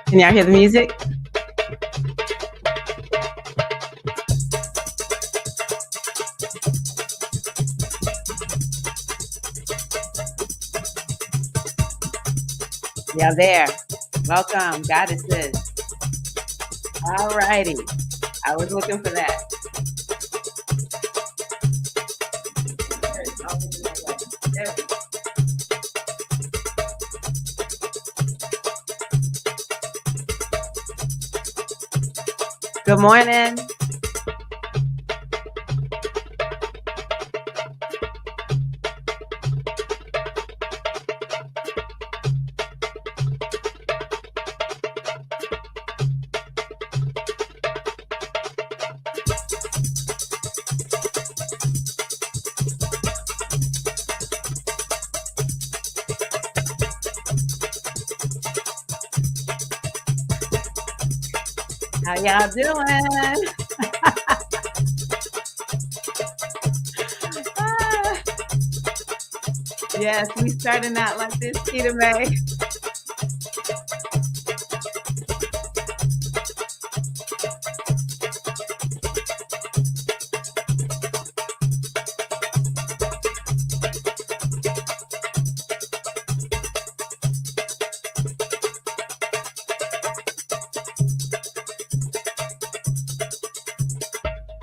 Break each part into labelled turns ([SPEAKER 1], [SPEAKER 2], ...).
[SPEAKER 1] Can y'all hear the music? Y'all there. Welcome, goddesses. All righty. I was looking for that. There we go. Good morning. How y'all doing? Ah, yes, we starting out like this, Keita May.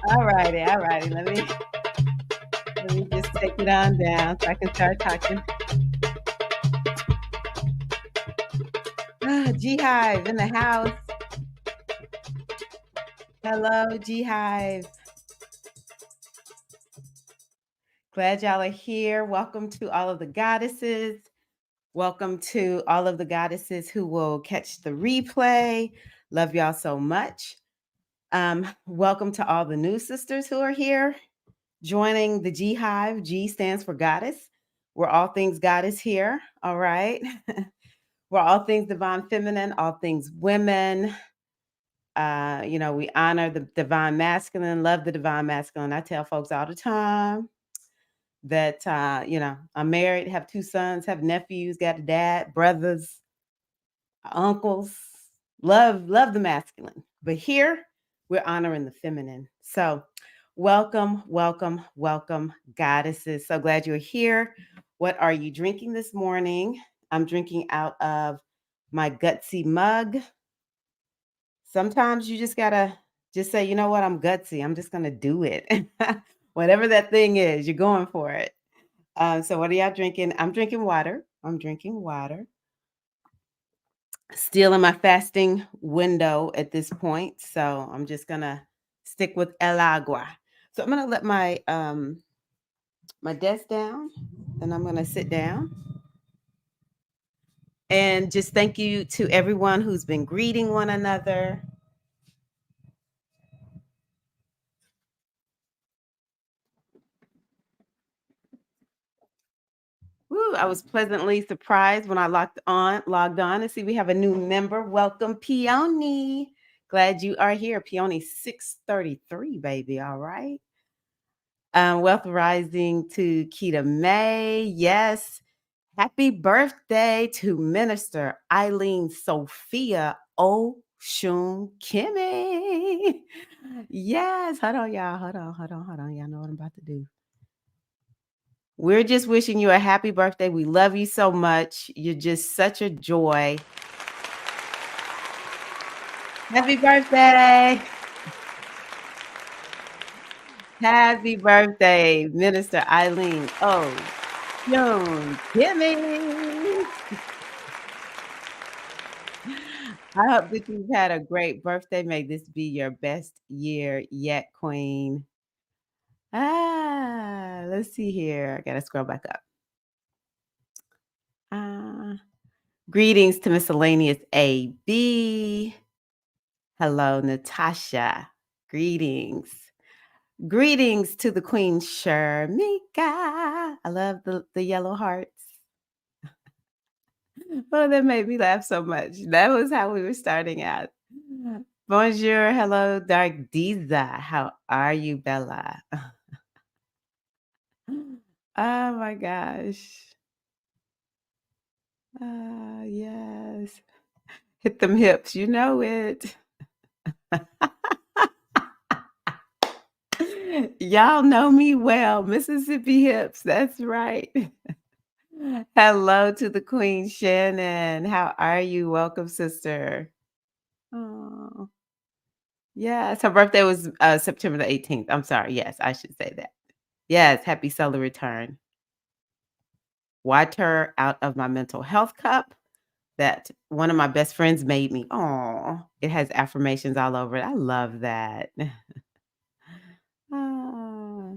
[SPEAKER 1] All righty. Let me just take it on down so I can start talking. GHive in the house. Hello, GHive. Glad y'all are here. Welcome to all of the goddesses. Welcome to all of the goddesses who will catch the replay. Love y'all so much. Welcome to all the new sisters who are here joining the GHive. G stands for goddess. We're all things goddess here. All right. We're all things divine feminine, all things women. We honor the divine masculine, love the divine masculine. I tell folks all the time that I'm married, have 2 sons, have nephews, got a dad, brothers, uncles. Love the masculine. But here we're honoring the feminine. So welcome, goddesses. So glad you're here. What are you drinking this morning? I'm drinking out of my gutsy mug. Sometimes you just gotta just say, you know what, I'm gutsy. I'm just gonna do it. Whatever that thing is, you're going for it. So what are y'all drinking? I'm drinking water. Still in my fasting window at this point. So I'm just gonna stick with el agua. So I'm gonna let my my desk down and I'm gonna sit down. And just thank you to everyone who's been greeting one another. Woo, I was pleasantly surprised when I logged on to see we have a new member. Welcome, Peony. Glad you are here. Peony 633, baby. All right. Wealth Rising to Keita May. Yes. Happy birthday to Minister Eileen Sophia Oshun Kimmy. Yes. Hold on, y'all. Hold on. Y'all know what I'm about to do. We're just wishing you a happy birthday. We love you so much. You're just such a joy. Happy birthday. Happy birthday, Minister Eileen. Oh, June Kimmy. I hope that you've had a great birthday. May this be your best year yet, Queen. Let's see here. I gotta scroll back up. Greetings to Miscellaneous AB. Hello, Natasha. Greetings. Greetings to the Queen Sharmika. I love the yellow hearts. Oh, that made me laugh so much. That was how we were starting out. Bonjour. Hello, Dark Diza. How are you, Bella? Oh my gosh. Yes. Hit them hips, you know it. Y'all know me well, Mississippi hips, that's right. Hello to the Queen Shannon. How are you? Welcome, sister. Oh, yes, her birthday was September the 18th. I'm sorry. Yes, I should say that. Yes, happy solar return. Water out of my mental health cup that one of my best friends made me. Oh, it has affirmations all over it. I love that. Ah.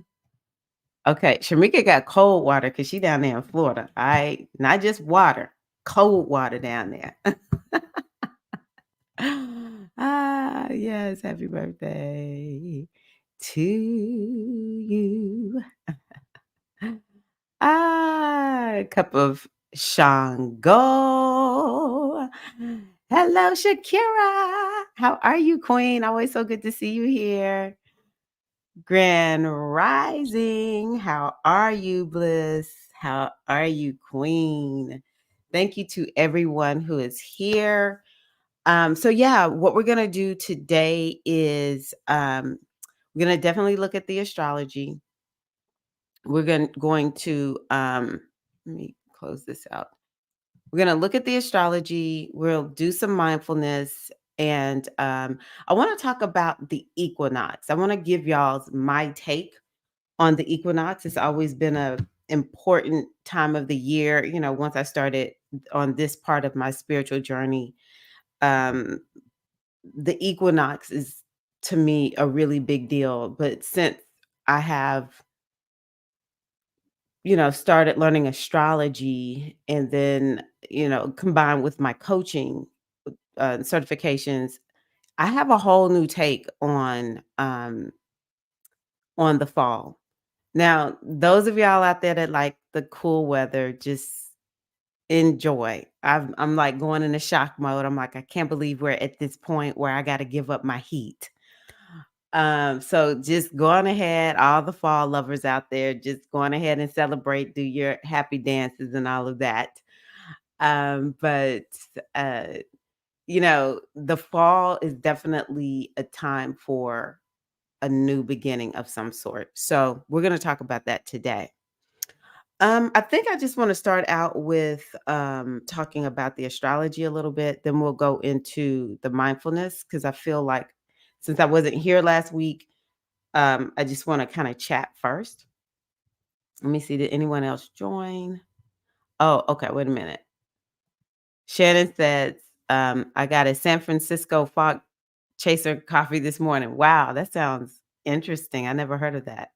[SPEAKER 1] Okay, Shamika got cold water because she down there in Florida. I not just water, cold water down there. Yes, happy birthday to you. Cup of Shango. Hello, Shakira. How are you, Queen? Always so good to see you here. Grand Rising. How are you, Bliss? How are you, Queen? Thank you to everyone who is here. So yeah, what we're gonna do today is we're gonna definitely look at the astrology. We're going to let me close this out. We're gonna look at the astrology. We'll do some mindfulness, and I want to talk about the equinox. I want to give y'all my take on the equinox. It's always been a important time of the year. You know, once I started on this part of my spiritual journey, um, the equinox is to me a really big deal. But since I have, started learning astrology and then, combined with my coaching certifications, I have a whole new take on the fall. Now, those of y'all out there that like the cool weather, just enjoy. I'm like going into shock mode. I'm like, I can't believe we're at this point where I got to give up my heat. So just go on ahead, all the fall lovers out there, just go on ahead and celebrate, do your happy dances and all of that. But uh, the fall is definitely a time for a new beginning of some sort. So we're going to talk about that today. I think I just want to start out with talking about the astrology a little bit. Then we'll go into the mindfulness because I feel like since I wasn't here last week, I just want to kind of chat first. Let me see. Did anyone else join? Oh, okay. Wait a minute. Shannon says, I got a San Francisco fog chaser coffee this morning. Wow, that sounds interesting. I never heard of that.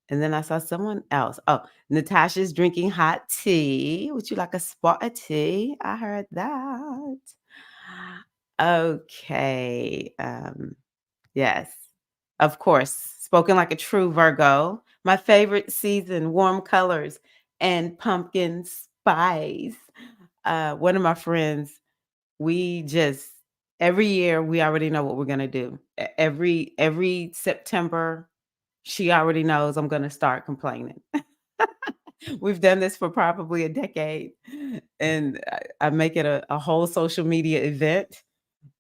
[SPEAKER 1] And then I saw someone else. Oh, Natasha's drinking hot tea. Would you like a spot of tea? I heard that. Okay. Yes. Of course. Spoken like a true Virgo. My favorite season, warm colors and pumpkin spice. One of my friends, we just every year we already know what we're gonna do. Every September, she already knows I'm gonna start complaining. We've done this for probably a decade, and I make it a whole social media event,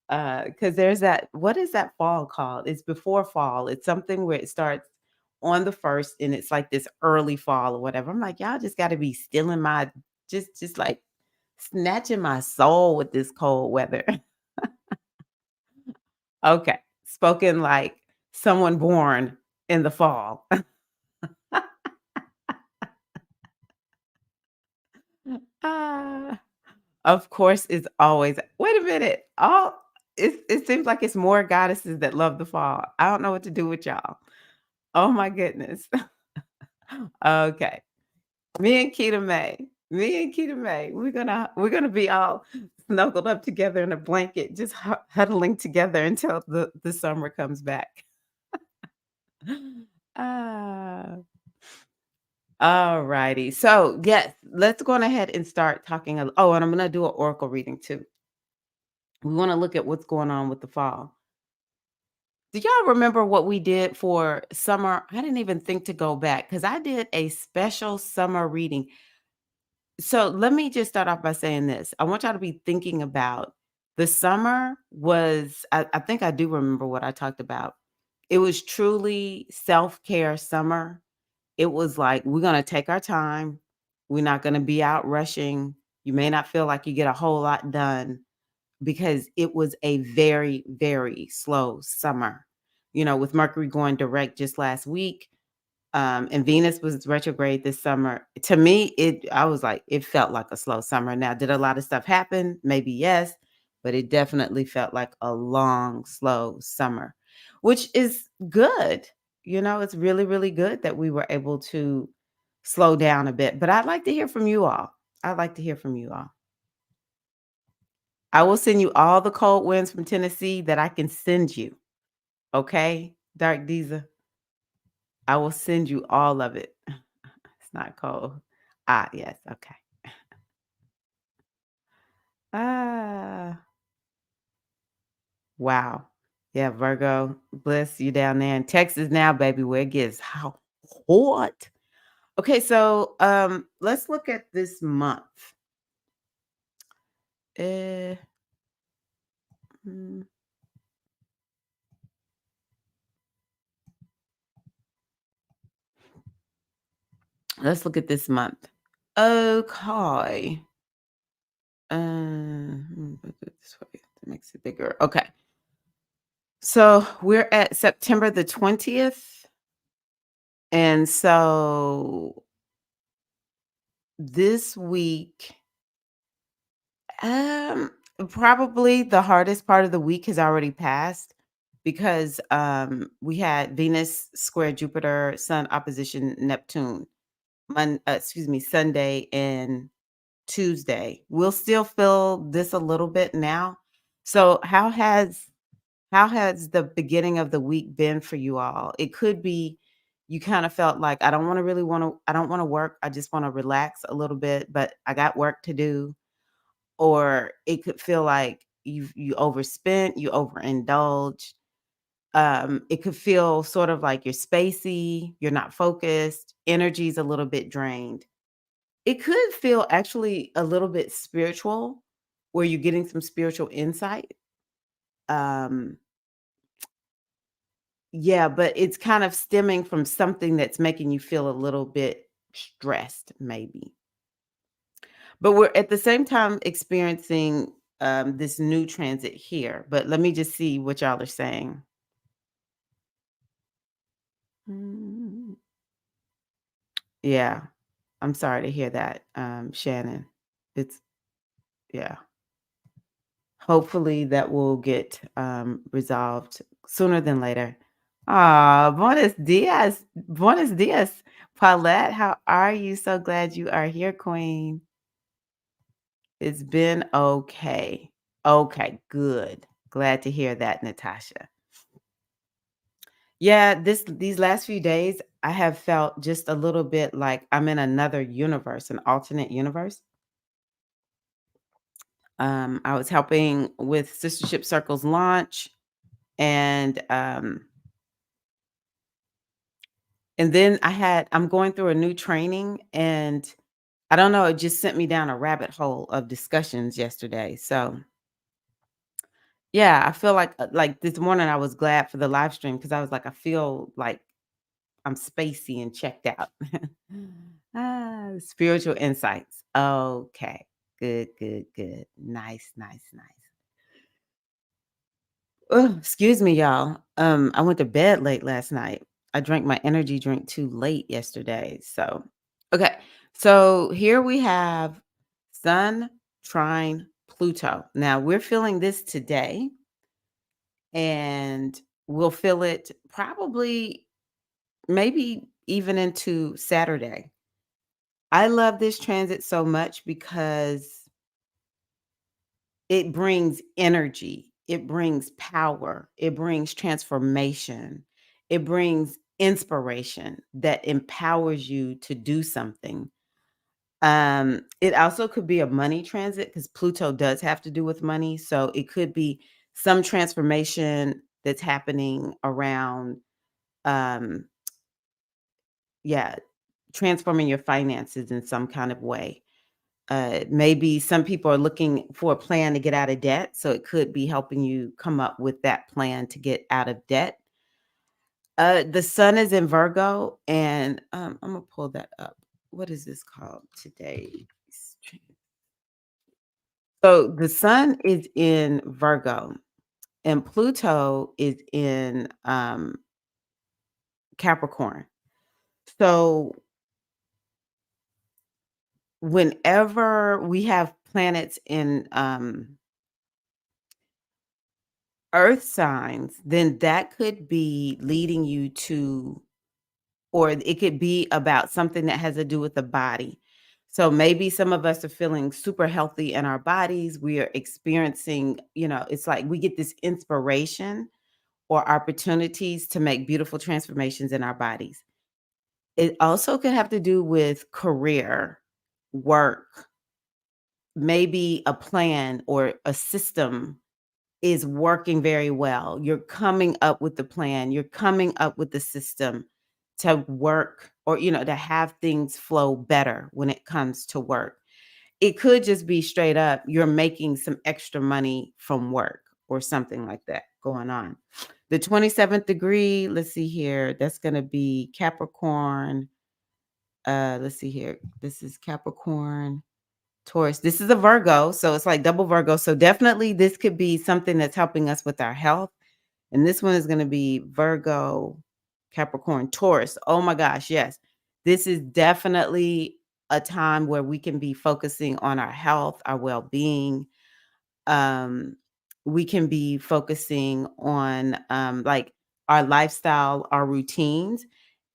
[SPEAKER 1] because there's that what is that fall called? It's before fall. It's something where it starts on the 1st, and it's like this early fall or whatever. I'm like, "Y'all just gotta be stealing my just, like, snatching my soul with this cold weather." Okay, spoken like someone born in the fall. Ah. Of course, it's always wait a minute. It seems like it's more goddesses that love the fall. I don't know what to do with y'all. Oh my goodness. Okay. Me and Keita May. Me and Keita May. We're gonna be all snuggled up together in a blanket, just huddling together until the summer comes back. Ah. All righty. So yes, let's go on ahead and start talking. Oh, and I'm gonna do an oracle reading too. We want to look at what's going on with the fall. Do y'all remember what we did for summer? I didn't even think to go back because I did a special summer reading. So let me just start off by saying this. I want y'all to be thinking about The summer was I think I do remember what I talked about. It was truly self-care summer. It was like, we're gonna take our time. We're not gonna be out rushing. You may not feel like you get a whole lot done because it was a very, very slow summer. With Mercury going direct just last week, and Venus was retrograde this summer. To me, I was like, it felt like a slow summer. Now, did a lot of stuff happen? Maybe yes, but it definitely felt like a long, slow summer, which is good. It's really, really good that we were able to slow down a bit. But I'd like to hear from you all. I'd like to hear from you all. I will send you all the cold winds from Tennessee that I can send you. Okay, Dark Diza. I will send you all of it. It's not cold. Ah, yes, okay. Ah, wow. Yeah, Virgo, bless you down there in Texas now, baby, where it gets hot. Okay, so let's look at this month. Uh, mm, let's look at this month. Okay. Put it this way. That makes it bigger. Okay. So we're at September the 20th. And so this week, um, probably the hardest part of the week has already passed because we had Venus square Jupiter, Sun opposition Neptune, Sunday and Tuesday. We'll still feel this a little bit now. So how has the beginning of the week been for you all? It could be you kind of felt like I don't want to work. I just want to relax a little bit, but I got work to do. Or it could feel like you overspent, you overindulged. It could feel sort of like you're spacey, you're not focused, energy's a little bit drained. It could feel actually a little bit spiritual, where you're getting some spiritual insight. Um, Yeah, but it's kind of stemming from something that's making you feel a little bit stressed, maybe. But we're at the same time experiencing this new transit here. But let me just see what y'all are saying. Mm, yeah, I'm sorry to hear that, Shannon. It's, yeah. Hopefully that will get resolved sooner than later. Ah, buenos dias. Buenos dias, Paulette. How are you? So glad you are here, Queen. It's been okay. Okay, good. Glad to hear that, Natasha. Yeah, these last few days, I have felt just a little bit like I'm in another universe, an alternate universe. I was helping with Sistership Circle's launch, and then I'm going through a new training, and I don't know, it just sent me down a rabbit hole of discussions yesterday. So yeah, I feel like this morning I was glad for the live stream because I was like, I feel like I'm spacey and checked out. Spiritual insights. Okay. Good, good, good. Nice, nice, nice. Oh, excuse me, y'all. I went to bed late last night. I drank my energy drink too late yesterday. So, okay. So here we have Sun trine Pluto. Now we're feeling this today, and we'll feel it probably maybe even into Saturday. I love this transit so much because it brings energy, it brings power, it brings transformation, it brings inspiration that empowers you to do something. It also could be a money transit because Pluto does have to do with money. So it could be some transformation that's happening around, um, yeah, transforming your finances in some kind of way. Maybe some people are looking for a plan to get out of debt, so it could be helping you come up with that plan to get out of debt. The sun is in Virgo, and I'm gonna pull that up. What is this called today? So the sun is in Virgo, and Pluto is in Capricorn. So whenever we have planets in earth signs, then that could be leading you to, or it could be about something that has to do with the body. So maybe some of us are feeling super healthy in our bodies. We are experiencing, it's like we get this inspiration or opportunities to make beautiful transformations in our bodies. It also could have to do with career, work, maybe a plan or a system is working very well. You're coming up with the plan, you're coming up with the system to work, or to have things flow better when it comes to work. It could just be straight up you're making some extra money from work or something like that going on. The 27th degree, let's see here, that's going to be Capricorn. Let's see here. This is Capricorn, Taurus. This is a Virgo, so it's like double Virgo. So definitely this could be something that's helping us with our health. And this one is going to be Virgo, Capricorn, Taurus. Oh my gosh, yes. This is definitely a time where we can be focusing on our health, our well-being. Um, we can be focusing on like our lifestyle, our routines.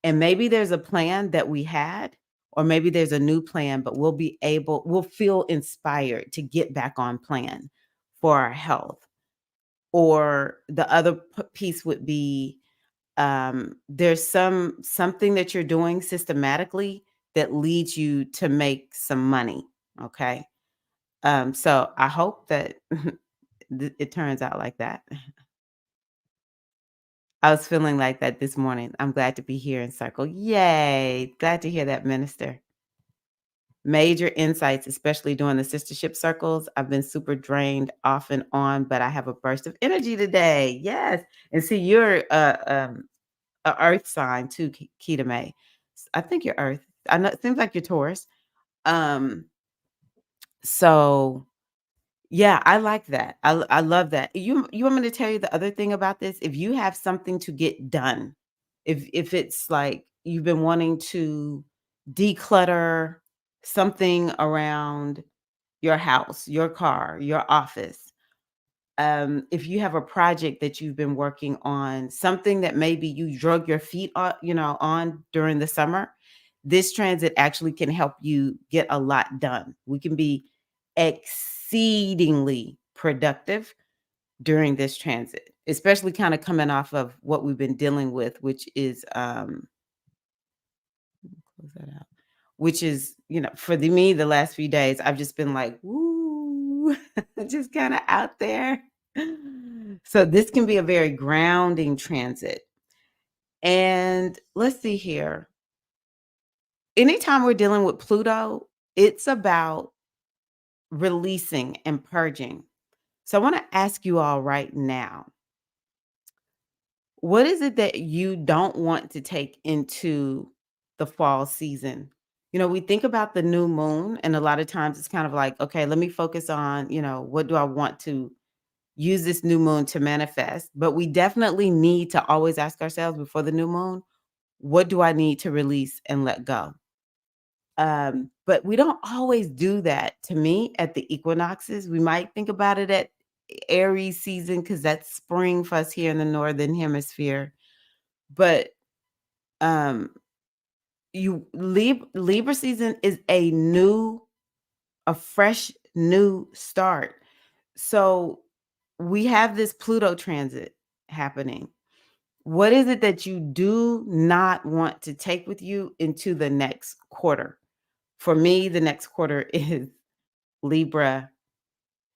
[SPEAKER 1] And maybe there's a plan that we had, or maybe there's a new plan, but we'll feel inspired to get back on plan for our health. Or the other piece would be, there's something that you're doing systematically that leads you to make some money. Okay. So I hope that it turns out like that. I was feeling like that this morning. I'm glad to be here in circle. Yay. Glad to hear that, minister. Major insights, especially during the sistership circles. I've been super drained off and on, but I have a burst of energy today. Yes. And see, you're a earth sign too, Keita May. I think you're earth. I know it seems like you're Taurus. Um, so yeah, I like that. I love that. You want me to tell you the other thing about this? If you have something to get done, if it's like you've been wanting to declutter something around your house, your car, your office, if you have a project that you've been working on, something that maybe you drug your feet on during the summer, this transit actually can help you get a lot done. We can be exceedingly productive during this transit, especially kind of coming off of what we've been dealing with, which is close that out. Which is, for me, the last few days, I've just been like, woo, just kind of out there. So this can be a very grounding transit. And let's see here. Anytime we're dealing with Pluto, it's about releasing and purging. So I want to ask you all right now, what is it that you don't want to take into the fall season? We think about the new moon, and a lot of times it's kind of like, okay, let me focus on, what do I want to use this new moon to manifest? But we definitely need to always ask ourselves before the new moon, what do I need to release and let go? But we don't always do that. To me, at the equinoxes, we might think about it at Aries season because that's spring for us here in the northern hemisphere. But um, Libra season is a fresh new start. So we have this Pluto transit happening. What is it that you do not want to take with you into the next quarter? For me, the next quarter is Libra,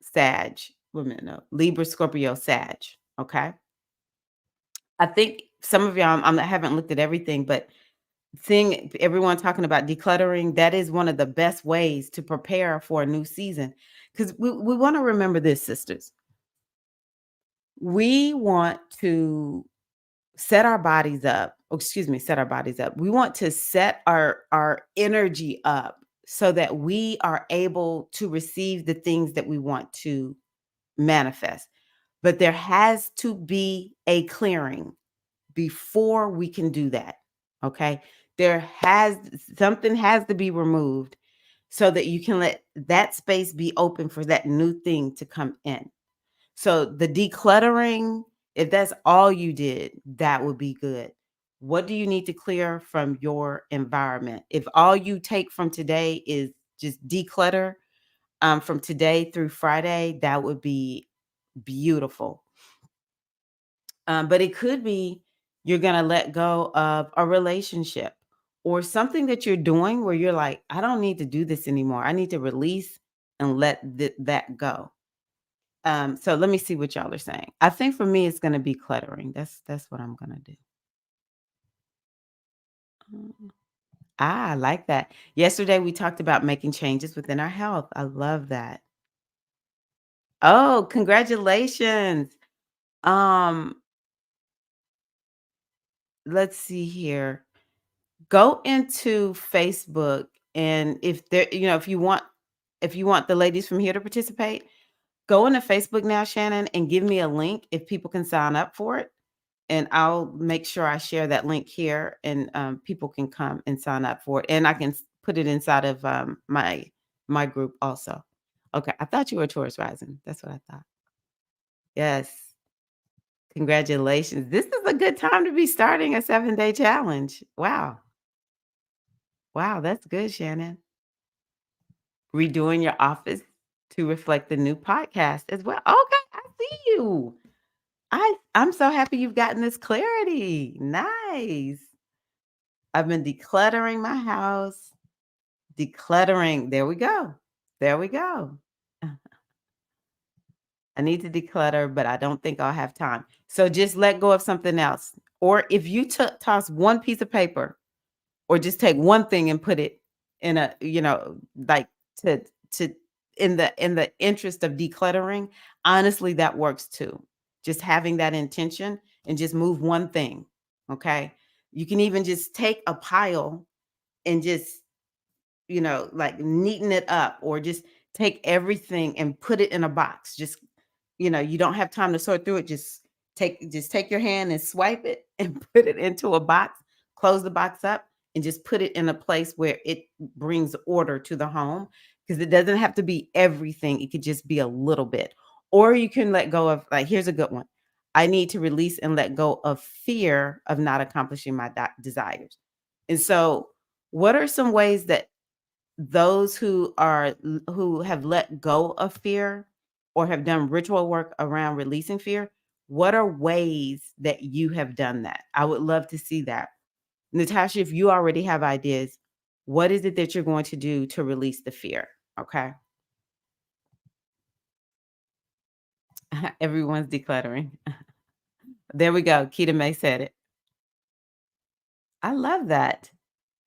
[SPEAKER 1] Sag. Wait a minute, no. Libra, Scorpio, Sag. Okay. I think some of y'all, I haven't looked at everything, but Seeing everyone talking about decluttering, that is one of the best ways to prepare for a new season. Because we want to remember this, sisters. We want to set our bodies up. Oh, excuse me, set our bodies up. We want to set our energy up so that we are able to receive the things that we want to manifest. But there has to be a clearing before we can do that. Okay? There has something has to be removed so that you can let that space be open for that new thing to come in. So the decluttering, if that's all you did, that would be good. What do you need to clear from your environment? If all you take from today is just declutter from today through Friday, that would be beautiful. But it could be you're going to let go of a relationship or something that you're doing where you're like, I don't need to do this anymore. I need to release and let that go. So let me see what y'all are saying. I think for me, it's going to be cluttering. That's what I'm going to do. I like that. Yesterday, we talked about making changes within our health. I love that. Oh, congratulations. Um, let's see here. Go into Facebook, and if there, if you want the ladies from here to participate, go into Facebook now, Shannon, and give me a link if people can sign up for it. And I'll make sure I share that link here, and people can come and sign up for it. And I can put it inside of my group also. Okay, I thought you were Taurus rising. That's what I thought. Yes, congratulations. This is a good time to be starting a 7-day challenge. Wow, wow, that's good, Shannon. Redoing your office to reflect the new podcast as well. Okay, I see you. I'm so happy you've gotten this clarity. Nice. I've been decluttering my house. Decluttering. There we go. There we go. I need to declutter, but I don't think I'll have time. So just let go of something else. Or if you toss one piece of paper, or just take one thing and put it in a, like to to in the interest of decluttering, honestly, that works too. Just having that intention and just move one thing. Okay. You can even just take a pile and just like neaten it up, or just take everything and put it in a box. Just, you don't have time to sort through it. Just take your hand and swipe it and put it into a box, close the box up, and just put it in a place where it brings order to the home, because it doesn't have to be everything. It could just be a little bit. Or you can let go of, like, here's a good one. I need to release and let go of fear of not accomplishing my desires. And so, what are some ways that those who have let go of fear or have done ritual work around releasing fear, what are ways that you have done that? I would love to see that. Natasha, if you already have ideas, what is it that you're going to do to release the fear? Okay. Everyone's decluttering. There we go. Keita May said it. I love that.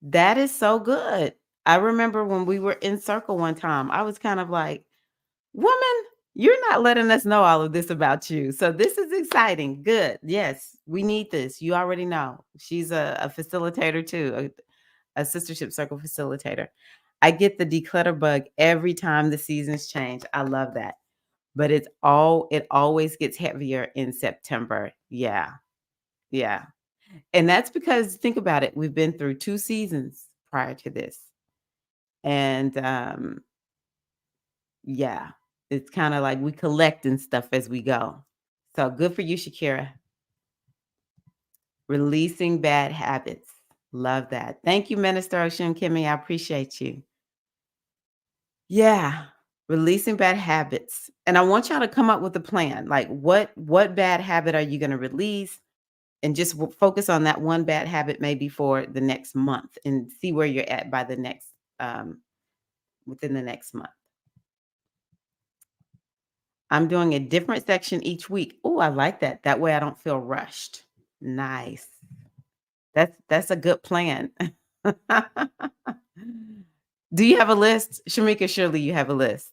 [SPEAKER 1] That is so good. I remember when we were in circle one time, I was kind of like, woman, you're not letting us know all of this about you. So this is exciting. Good. Yes, we need this. You already know. She's a facilitator too, a sistership circle facilitator. I get the declutter bug every time the seasons change. I love that. But it always gets heavier in September. Yeah. Yeah. And that's because, think about it, we've been through 2 seasons prior to this. And yeah, it's kinda like we collecting stuff as we go. So good for you, Shakira. Releasing bad habits. Love that. Thank you, Minister Oshun Kimmy. I appreciate you. Yeah, releasing bad habits. And I want y'all to come up with a plan. Like, what bad habit are you gonna release? And just focus on that one bad habit maybe for the next month, and see where you're at by the next within the next month. I'm doing a different section each week. Oh, I like that. That way I don't feel rushed. Nice. That's a good plan. Do you have a list? Shamika, surely you have a list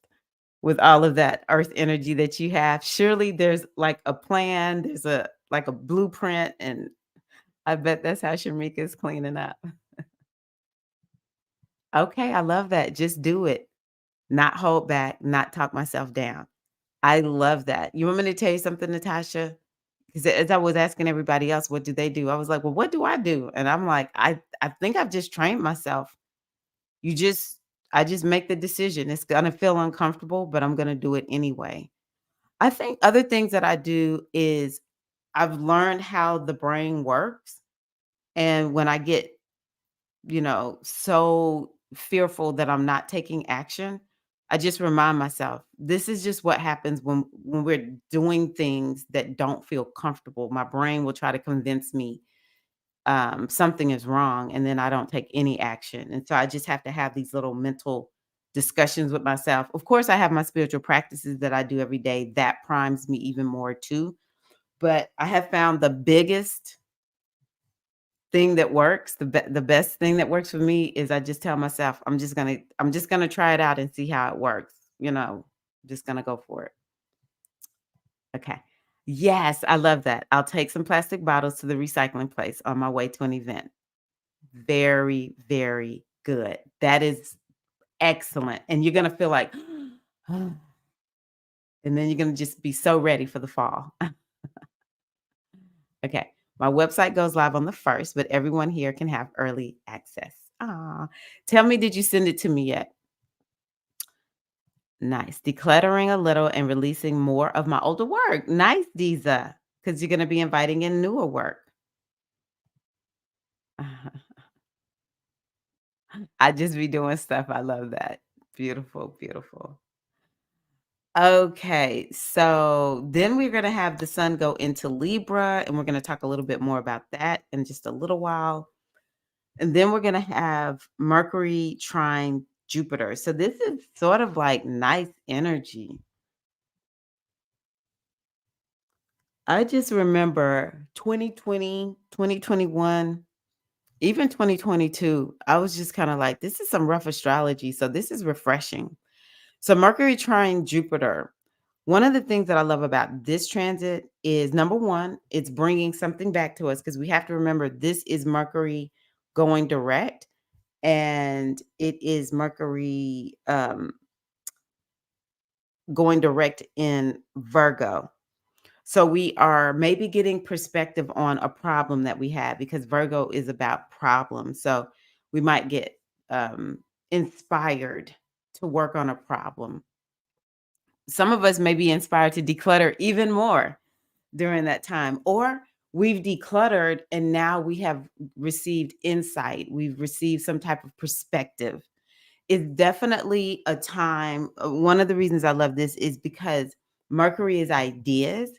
[SPEAKER 1] with all of that earth energy that you have. Surely there's like a plan, there's a like a blueprint, and I bet that's how Shamika's cleaning up. Okay, I love that. Just do it. Not hold back, not talk myself down. I love that. You want me to tell you something, Natasha? Because as I was asking everybody else, what do they do? I was like, well, what do I do? And I'm like, I think I've just trained myself. You just I just make the decision. It's gonna feel uncomfortable, but I'm gonna do it anyway. I think other things that I do is I've learned how the brain works. And when I get, so fearful that I'm not taking action, I just remind myself, this is just what happens when we're doing things that don't feel comfortable. My brain will try to convince me something is wrong, and then I don't take any action. And so I just have to have these little mental discussions with myself. Of course, I have my spiritual practices that I do every day that primes me even more too. But I have found the biggest thing that works, the best thing that works for me is I just tell myself, I'm just gonna try it out and see how it works, just gonna go for it. Okay. Yes, I love that. I'll take some plastic bottles to the recycling place on my way to an event. Very, very good. That is excellent, and you're gonna feel like, and then you're gonna just be so ready for the fall. Okay. My website goes live on the 1st, but everyone here can have early access. Ah, tell me, did you send it to me yet? Nice. Decluttering a little and releasing more of my older work. Nice, Diza, because you're going to be inviting in newer work. I just be doing stuff. I love that. Beautiful, beautiful. Okay, so then we're going to have the sun go into Libra, and we're going to talk a little bit more about that in just a little while. And then we're going to have Mercury trine Jupiter. So this is sort of like nice energy. I just remember 2020, 2021, even 2022. I was just kind of like, this is some rough astrology. So this is refreshing. So Mercury trine Jupiter. One of the things that I love about this transit is number one, it's bringing something back to us because we have to remember this is Mercury going direct, and it is Mercury going direct in Virgo. So we are maybe getting perspective on a problem that we have because Virgo is about problems. So we might get inspired to work on a problem. Some of us may be inspired to declutter even more during that time, or we've decluttered and now we have received insight. We've received some type of perspective. It's definitely a time. One of the reasons I love this is because Mercury is ideas.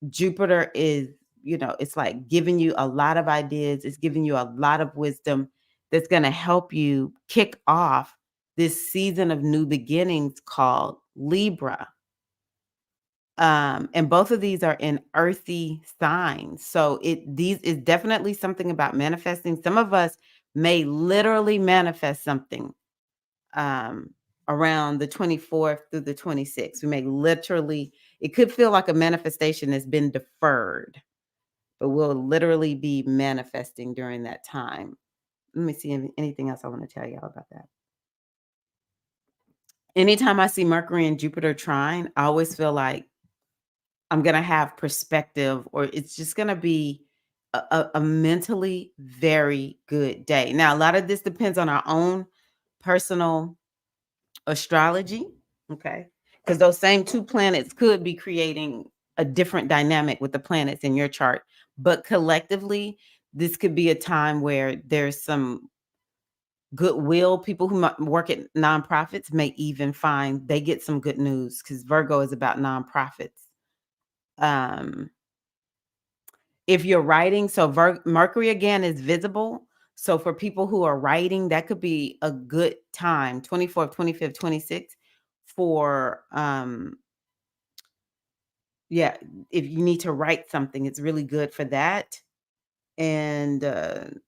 [SPEAKER 1] Jupiter is, it's like giving you a lot of ideas. It's giving you a lot of wisdom that's going to help you kick off this season of new beginnings called Libra. And both of these are in earthy signs. So these is definitely something about manifesting. Some of us may literally manifest something um, around the 24th through the 26th. We may literally, it could feel like a manifestation has been deferred, but we'll literally be manifesting during that time. Let me see anything else I want to tell y'all about that. Anytime I see Mercury and Jupiter trine, I always feel like I'm going to have perspective, or it's just going to be a mentally very good day. Now, a lot of this depends on our own personal astrology, okay? Because those same two planets could be creating a different dynamic with the planets in your chart. But collectively, this could be a time where there's some goodwill. People who might work at nonprofits may even find they get some good news because Virgo is about nonprofits. Um, if you're writing, so Mercury again is visible. So for people who are writing, that could be a good time, 24th, 25th, 26th for yeah, if you need to write something, it's really good for that. and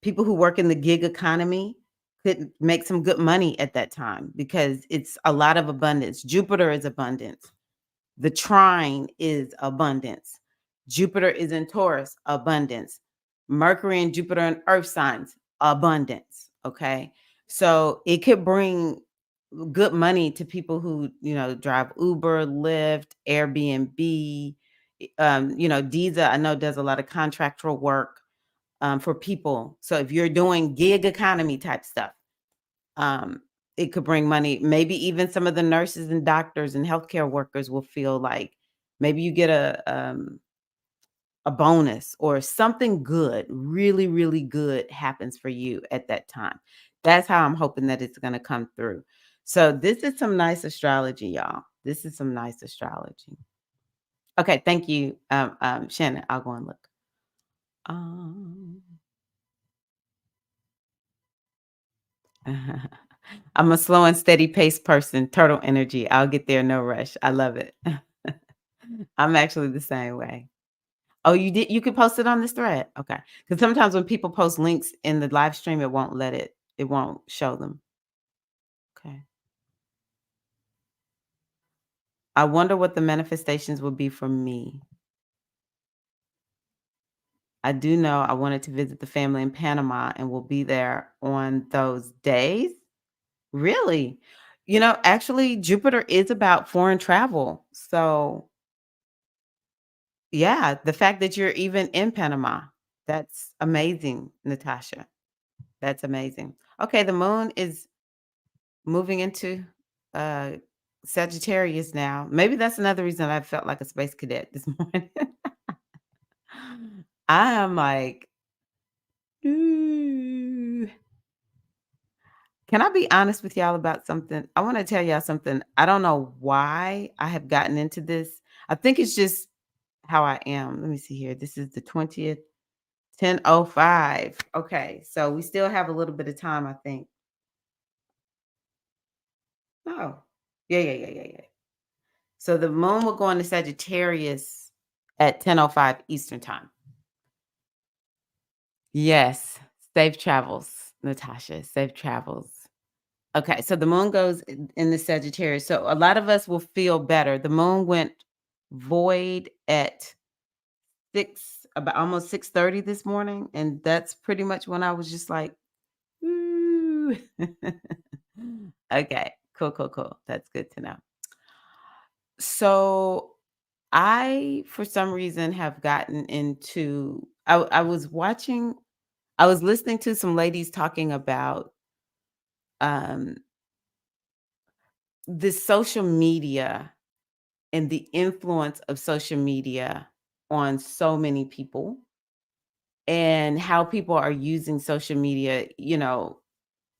[SPEAKER 1] people who work in the gig economy could make some good money at that time because it's a lot of abundance. Jupiter is abundance. The trine is abundance. Jupiter is in Taurus, abundance. Mercury and Jupiter in earth signs, abundance. Okay. So it could bring good money to people who, drive Uber, Lyft, Airbnb. Deeza, I know, does a lot of contractual work for people. So if you're doing gig economy type stuff, um, it could bring money. Maybe even some of the nurses and doctors and healthcare workers will feel like maybe you get a bonus or something good, really, really good happens for you at that time. That's how I'm hoping that it's going to come through. So this is some nice astrology, y'all. This is some nice astrology. Okay, thank you, Shannon. I'll go and look. Um, I'm a slow and steady pace person, turtle energy. I'll get there, no rush. I love it. I'm actually the same way. Oh, you could post it on this thread? Okay. Because sometimes when people post links in the live stream, it won't show them. Okay. I wonder what the manifestations will be for me. I do know I wanted to visit the family in Panama and will be there on those days. Really? Actually, Jupiter is about foreign travel. So, yeah, the fact that you're even in Panama, that's amazing, Natasha. That's amazing. Okay, the moon is moving into uh Sagittarius now. Maybe that's another reason I felt like a space cadet this morning. I am like, "Ooh." Can I be honest with y'all about something? I want to tell y'all something. I don't know why I have gotten into this. I think it's just how I am. Let me see here. This is the 20th, 10:05. Okay, so we still have a little bit of time, I think. Oh, yeah, yeah, yeah, yeah, yeah. So the moon will go into Sagittarius at 10:05 Eastern time. Yes. Safe travels, Natasha. Safe travels. Okay, so the moon goes in the Sagittarius. So a lot of us will feel better. The moon went void at about almost 6:30 this morning, and that's pretty much when I was just like, "Ooh." Okay, cool, cool, cool. That's good to know. So I, for some reason, have gotten into. I was listening to some ladies talking about um, this social media and the influence of social media on so many people and how people are using social media,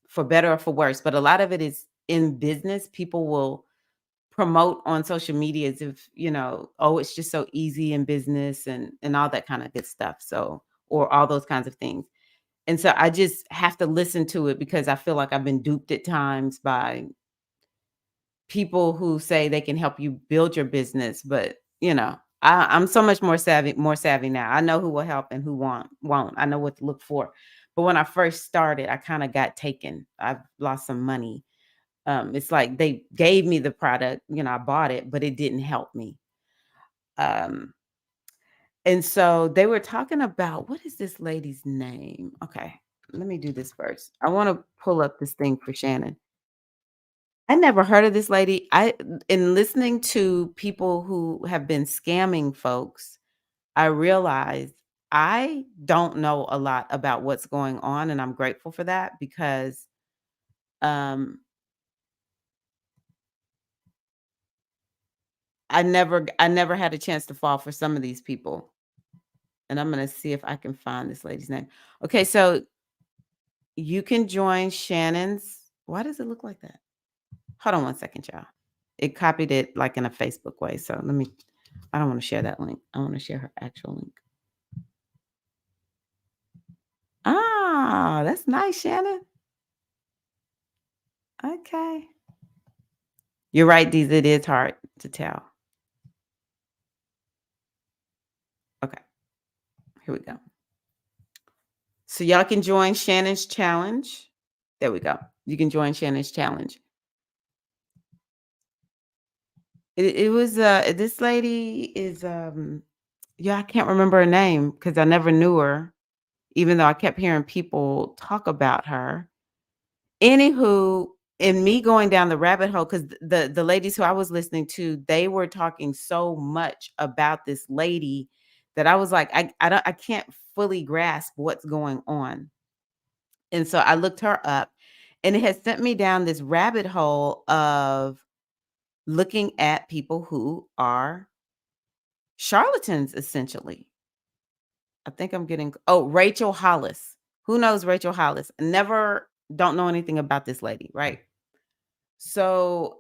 [SPEAKER 1] for better or for worse. But a lot of it is in business. People will promote on social media as if, oh, it's just so easy in business and all that kind of good stuff. So, or all those kinds of things. And so I just have to listen to it because I feel like I've been duped at times by people who say they can help you build your business, but I'm so much more savvy now. I know who will help and who won't. I know what to look for. But when I first started, I kind of got taken. I've lost some money. It's like they gave me the product, I bought it, but it didn't help me. Um, and so they were talking about what is this lady's name? Okay, let me do this first. I want to pull up this thing for Shannon. I never heard of this lady. In listening to people who have been scamming folks, I realized I don't know a lot about what's going on, and I'm grateful for that because um I never had a chance to fall for some of these people. And I'm gonna see if I can find this lady's name. Okay, so you can join Shannon's. Why does it look like that? Hold on one second, y'all. It copied it like in a Facebook way. So I don't want to share that link. I want to share her actual link. Ah, that's nice, Shannon. Okay. You're right, Deez. It is hard to tell. Okay. Here we go. So y'all can join Shannon's challenge. There we go. You can join Shannon's challenge. It was this lady is yeah, I can't remember her name because I never knew her, even though I kept hearing people talk about her. Anywho, and me going down the rabbit hole, because the ladies who I was listening to, they were talking so much about this lady that I was like, I can't fully grasp what's going on. And so I looked her up, and it has sent me down this rabbit hole of looking at people who are charlatans, essentially. I think I'm getting Rachel Hollis. Who knows Rachel Hollis? Never don't know anything about this lady, right? So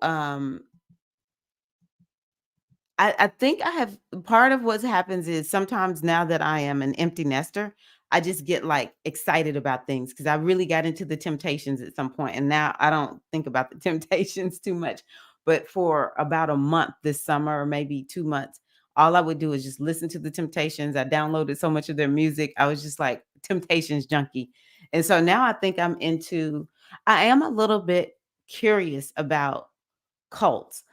[SPEAKER 1] I think I have part of what happens is sometimes now that I am an empty nester, I just get like excited about things because I really got into the temptations at some point, and now I don't think about the temptations too much. But for about a month this summer, or maybe 2 months, all I would do is just listen to the Temptations. I downloaded so much of their music. I was just like Temptations junkie. And so now I think I am a little bit curious about cults.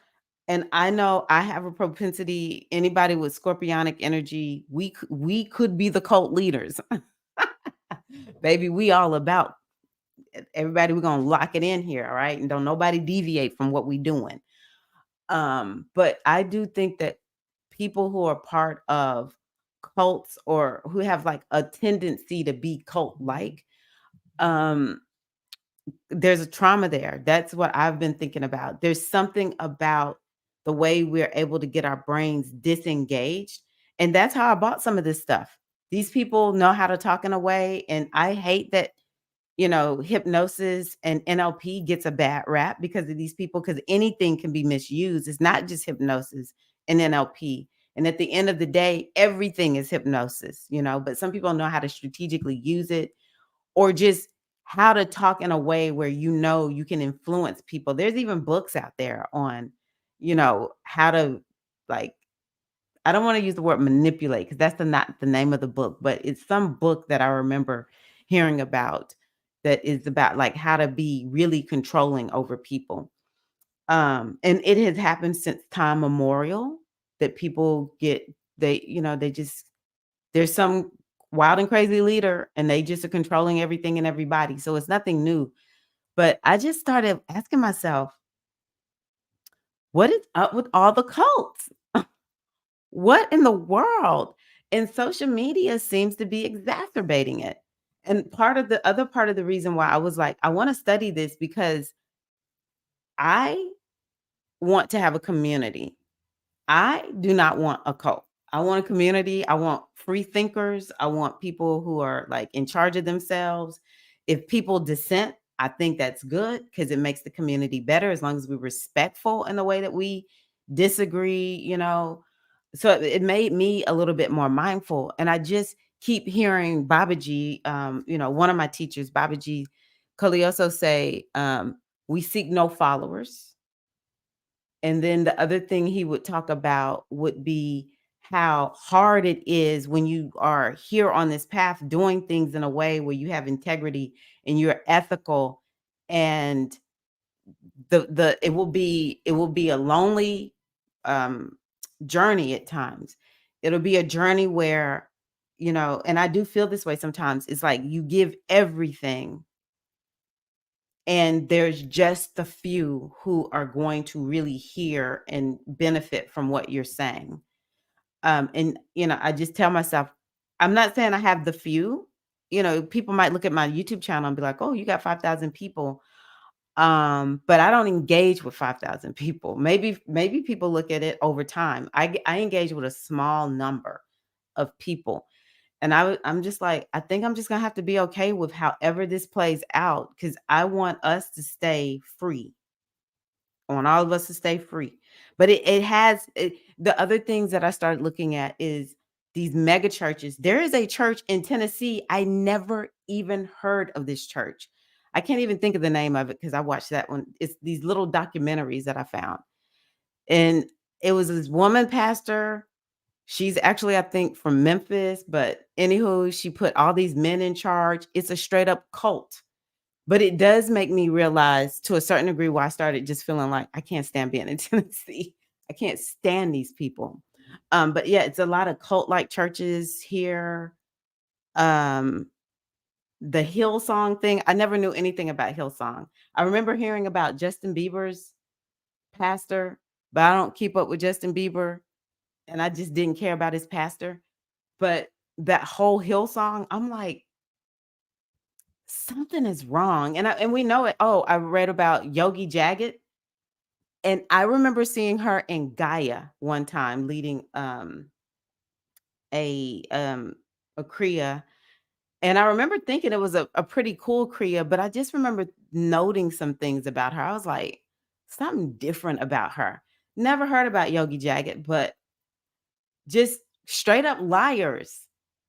[SPEAKER 1] And I know I have a propensity, anybody with scorpionic energy, we could be the cult leaders. Baby, we all about everybody, we're gonna lock it in here, all right? And don't nobody deviate from what we doing. But I do think that people who are part of cults or who have like a tendency to be cult-like, um, there's a trauma there. That's what I've been thinking about. There's something about the way we're able to get our brains disengaged. And that's how I bought some of this stuff. These people know how to talk in a way. And I hate that, hypnosis and NLP gets a bad rap because of these people, because anything can be misused. It's not just hypnosis and NLP. And at the end of the day, everything is hypnosis, but some people know how to strategically use it, or just how to talk in a way where you can influence people. There's even books out there on, how to, like, I don't want to use the word manipulate because that's not the name of the book, but it's some book that I remember hearing about that is about like how to be really controlling over people. And it has happened since time memorial that people get they just there's some wild and crazy leader, and they just are controlling everything and everybody. So it's nothing new. But I just started asking myself, what is up with all the cults? What in the world? And social media seems to be exacerbating it. And part of the reason why I was like, I want to study this because I want to have a community. I do not want a cult. I want a community. I want free thinkers. I want people who are like in charge of themselves. If people dissent, I think that's good because it makes the community better as long as we're respectful in the way that we disagree. So it made me a little bit more mindful. And I just keep hearing Babaji, one of my teachers, Babaji Kalioso, say, we seek no followers. And then the other thing he would talk about would be how hard it is when you are here on this path doing things in a way where you have integrity and you're ethical, and it will be a lonely um journey at times. It'll be a journey where, and I do feel this way sometimes. It's like you give everything, and there's just the few who are going to really hear and benefit from what you're saying. And I just tell myself, I'm not saying I have the few. People might look at my YouTube channel and be like, "Oh, you got 5,000 people." But I don't engage with 5,000 people. Maybe people look at it over time. I engage with a small number of people. And I'm just like, I think I'm just gonna have to be okay with however this plays out, because I want us to stay free. I want all of us to stay free. But the other things that I started looking at is these mega churches. There is a church in Tennessee. I never even heard of this church. I can't even think of the name of it because I watched that one. It's these little documentaries that I found. And it was this woman pastor. She's actually, I think, from Memphis, but anywho, she put all these men in charge. It's a straight up cult. But it does make me realize to a certain degree why I started just feeling like I can't stand being in Tennessee. I can't stand these people. But yeah, it's a lot of cult-like churches here. Um, the Hillsong thing, I never knew anything about Hillsong. I remember hearing about Justin Bieber's pastor, but I don't keep up with Justin Bieber, and I just didn't care about his pastor. But that whole Hillsong, I'm like, something is wrong. And we know it. Oh, I read about Yogi Jagat, and I remember seeing her in Gaia one time leading a um a Kriya. And I remember thinking it was a pretty cool Kriya, but I just remember noting some things about her. I was like, something different about her. Never heard about Yogi Jagat, but just straight up liars,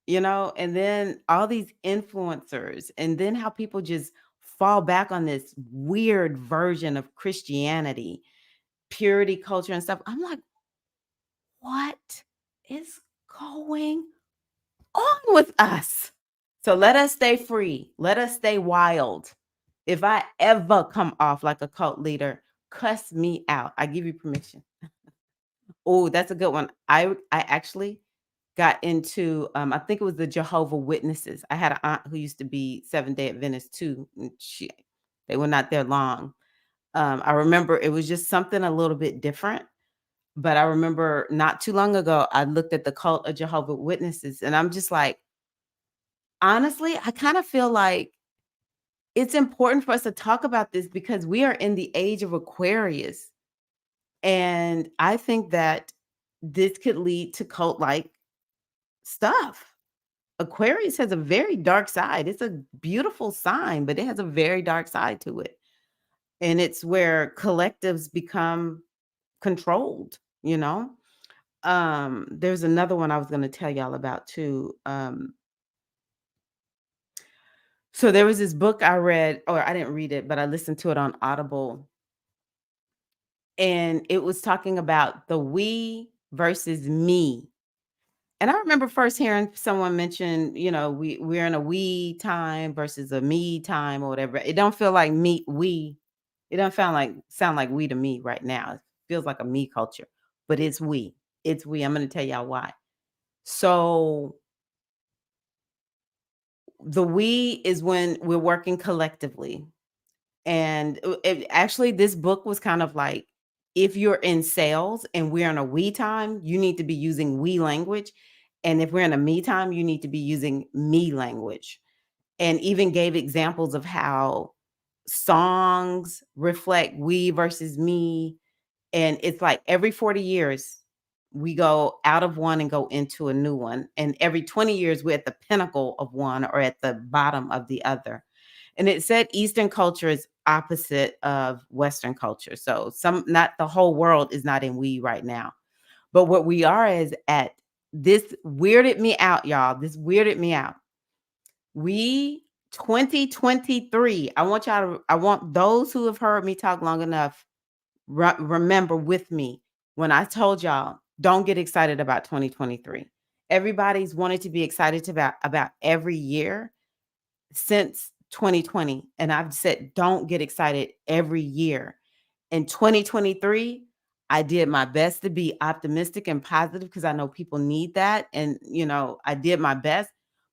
[SPEAKER 1] and then all these influencers, and then how people just fall back on this weird version of Christianity, purity culture and stuff. I'm like, what is going on with us? So let us stay free. Let us stay wild. If I ever come off like a cult leader, cuss me out. I give you permission. Oh, that's a good one. I actually got into, I think it was the Jehovah Witnesses. I had an aunt who used to be Seventh-day Adventist too. And they were not there long. I remember it was just something a little bit different. But I remember not too long ago, I looked at the cult of Jehovah Witnesses, and I'm just like, honestly, I kind of feel like it's important for us to talk about this because we are in the age of Aquarius. And I think that this could lead to cult like stuff. Aquarius has a very dark side. It's a beautiful sign, but it has a very dark side to it. And it's where collectives become controlled, you know? There's another one I was going to tell y'all about too. So there was this book I read, or I didn't read it, but I listened to it on Audible. And it was talking about the we versus me. And I remember first hearing someone mention, we're in a we time versus a me time or whatever. It don't feel like me, we. It don't sound like we to me right now. It feels like a me culture, but it's we. It's we. I'm going to tell y'all why. So the we is when we're working collectively. And actually, this book was kind of like, if you're in sales and we're in a we time, you need to be using we language. And if we're in a me time, you need to be using me language. And even gave examples of how songs reflect we versus me. And it's like every 40 years, we go out of one and go into a new one. And every 20 years, we're at the pinnacle of one or at the bottom of the other. And it said Eastern culture is opposite of Western culture. So not the whole world is not in we right now. But what we are is at this weirded me out, y'all. This weirded me out. We 2023. I want those who have heard me talk long enough, remember with me when I told y'all, don't get excited about 2023. Everybody's wanted to be excited about every year since 2020. And I've said, don't get excited every year. In 2023, I did my best to be optimistic and positive because I know people need that. And, I did my best.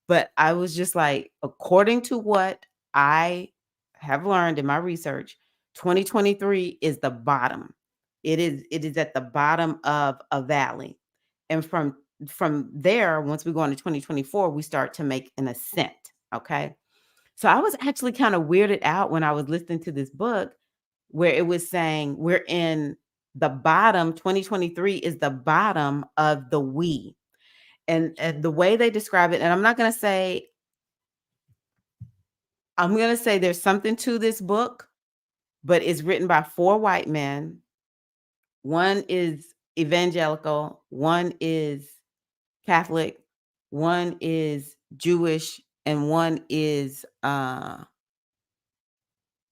[SPEAKER 1] But I was just like, according to what I have learned in my research, 2023 is the bottom. It is at the bottom of a valley. And from there, once we go into 2024, we start to make an ascent. Okay. So I was actually kind of weirded out when I was listening to this book where it was saying we're in the bottom, 2023 is the bottom of the we. And the way they describe it, and I'm going to say there's something to this book, but it's written by four white men. One is evangelical, one is Catholic, one is Jewish, and one is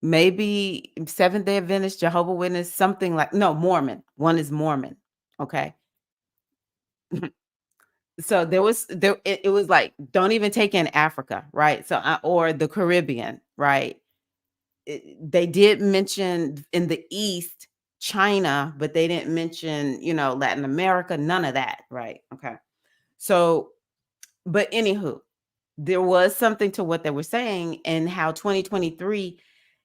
[SPEAKER 1] maybe Seventh-day Adventist, Jehovah Witness, something like, no, Mormon. One is Mormon. Okay. So it was like, don't even take in Africa, right? Or the Caribbean, right? They did mention in the East, China, but they didn't mention, Latin America, none of that, right? Okay. So, but anywho, there was something to what they were saying, and how 2023,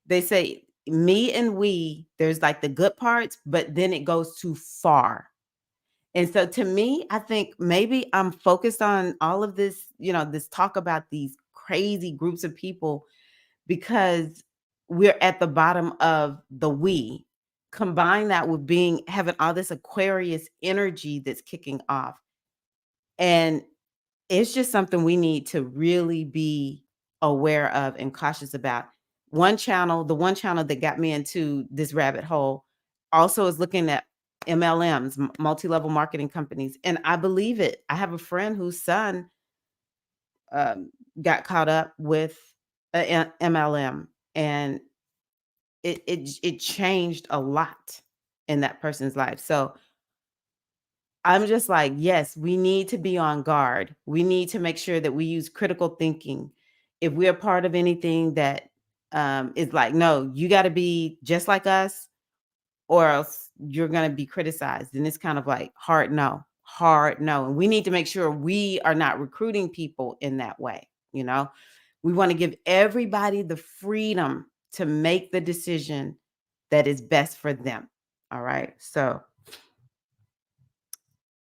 [SPEAKER 1] they say me and we, there's like the good parts, but then it goes too far. And so to me, I think maybe I'm focused on all of this, this talk about these crazy groups of people, because we're at the bottom of the we. Combine that with having all this Aquarius energy that's kicking off. And it's just something we need to really be aware of and cautious about. The one channel that got me into this rabbit hole also is looking at MLMs, multi-level marketing companies. And I believe it. I have a friend whose son um, got caught up with a MLM, and it changed a lot in that person's life. So I'm just like, yes, we need to be on guard. We need to make sure that we use critical thinking. If we're part of anything that is like, no, you got to be just like us, or else you're going to be criticized. And it's kind of like hard no, hard no. And we need to make sure we are not recruiting people in that way. We want to give everybody the freedom to make the decision that is best for them. All right. So,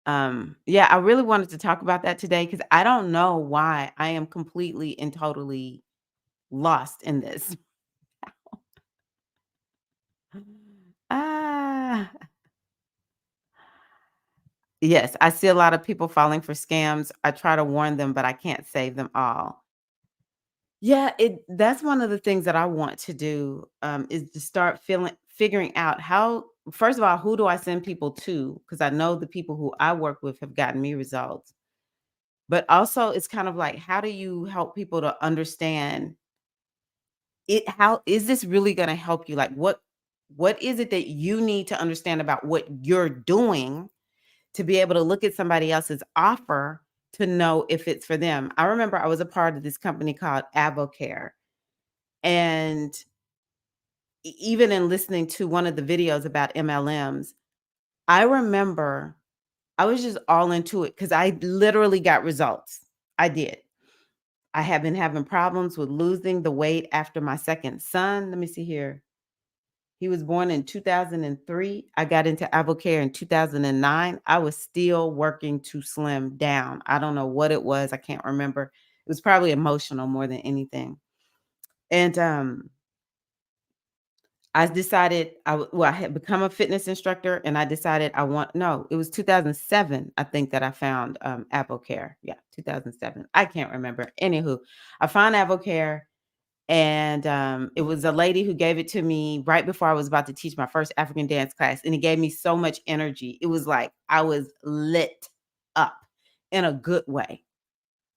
[SPEAKER 1] yeah, I really wanted to talk about that today, because I don't know why I am completely and totally lost in this. Ah, yes, I see a lot of people falling for scams. I try to warn them, but I can't save them all. Yeah, that's one of the things that I want to do, is to start figuring out how, first of all, who do I send people to? Because I know the people who I work with have gotten me results. But also, it's kind of like, how do you help people to understand it? How is this really going to help you? Like, what is it that you need to understand about what you're doing to be able to look at somebody else's offer to know if it's for them? I remember I was a part of this company called Avocare, and even in listening to one of the videos about MLMs, I remember I was just all into it because I literally got results. I did. I have been having problems with losing the weight after my second son. Let me see here. He was born in 2003. I got into Avocare in 2009. I was still working to slim down. I don't know what it was. I can't remember. It was probably emotional more than anything. And I decided I had become a fitness instructor, and I decided no, it was 2007, I think, that I found Avocare. Yeah, 2007. I can't remember. Anywho, I found Avocare, and it was a lady who gave it to me right before I was about to teach my first African dance class, and it gave me so much energy. It was like I was lit up in a good way.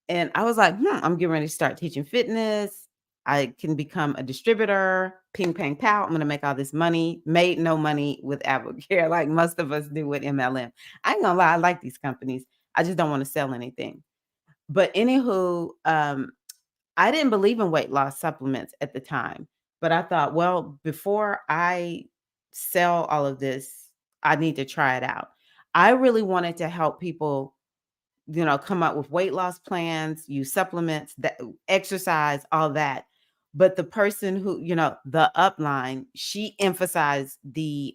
[SPEAKER 1] And I was like, I'm getting ready to start teaching fitness. I can become a distributor. Ping, pang, pow. I'm going to make all this money. Made no money with Avocare, like most of us do with MLM. I ain't going to lie. I like these companies. I just don't want to sell anything. But anywho, I didn't believe in weight loss supplements at the time. But I thought, well, before I sell all of this, I need to try it out. I really wanted to help people, come up with weight loss plans, use supplements, that exercise, all that. But the person who, the upline, she emphasized the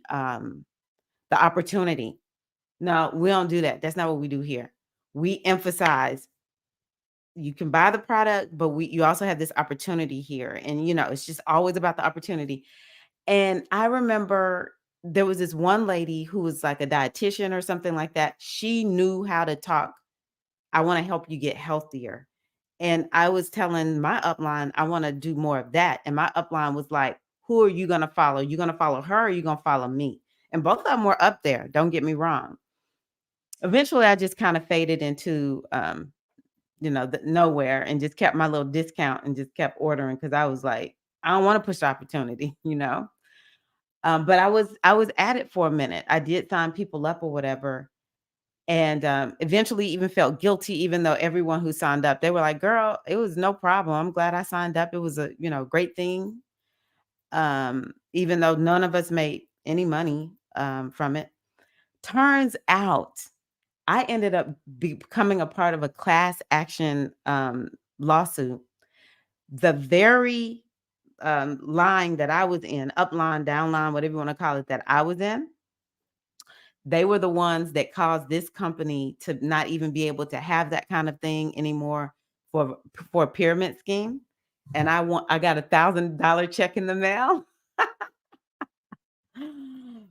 [SPEAKER 1] opportunity. No, we don't do that. That's not what we do here. We emphasize you can buy the product, but you also have this opportunity here. And it's just always about the opportunity. And I remember there was this one lady who was like a dietitian or something like that. She knew how to talk. I want to help you get healthier. And I was telling my upline, I want to do more of that. And my upline was like, who are you going to follow? You going to follow her, or are you going to follow me? And both of them were up there. Don't get me wrong. Eventually, I just kind of faded into, nowhere, and just kept my little discount and just kept ordering, because I was like, I don't want to push the opportunity. But I was at it for a minute. I did sign people up or whatever. And eventually even felt guilty, even though everyone who signed up, they were like, girl, it was no problem. I'm glad I signed up. It was a, great thing. Even though none of us made any money from it. Turns out I ended up becoming a part of a class action lawsuit. The very line that I was in, up line, down line, whatever you want to call it, that I was in, they were the ones that caused this company to not even be able to have that kind of thing anymore for a pyramid scheme. And I got $1,000 check in the mail.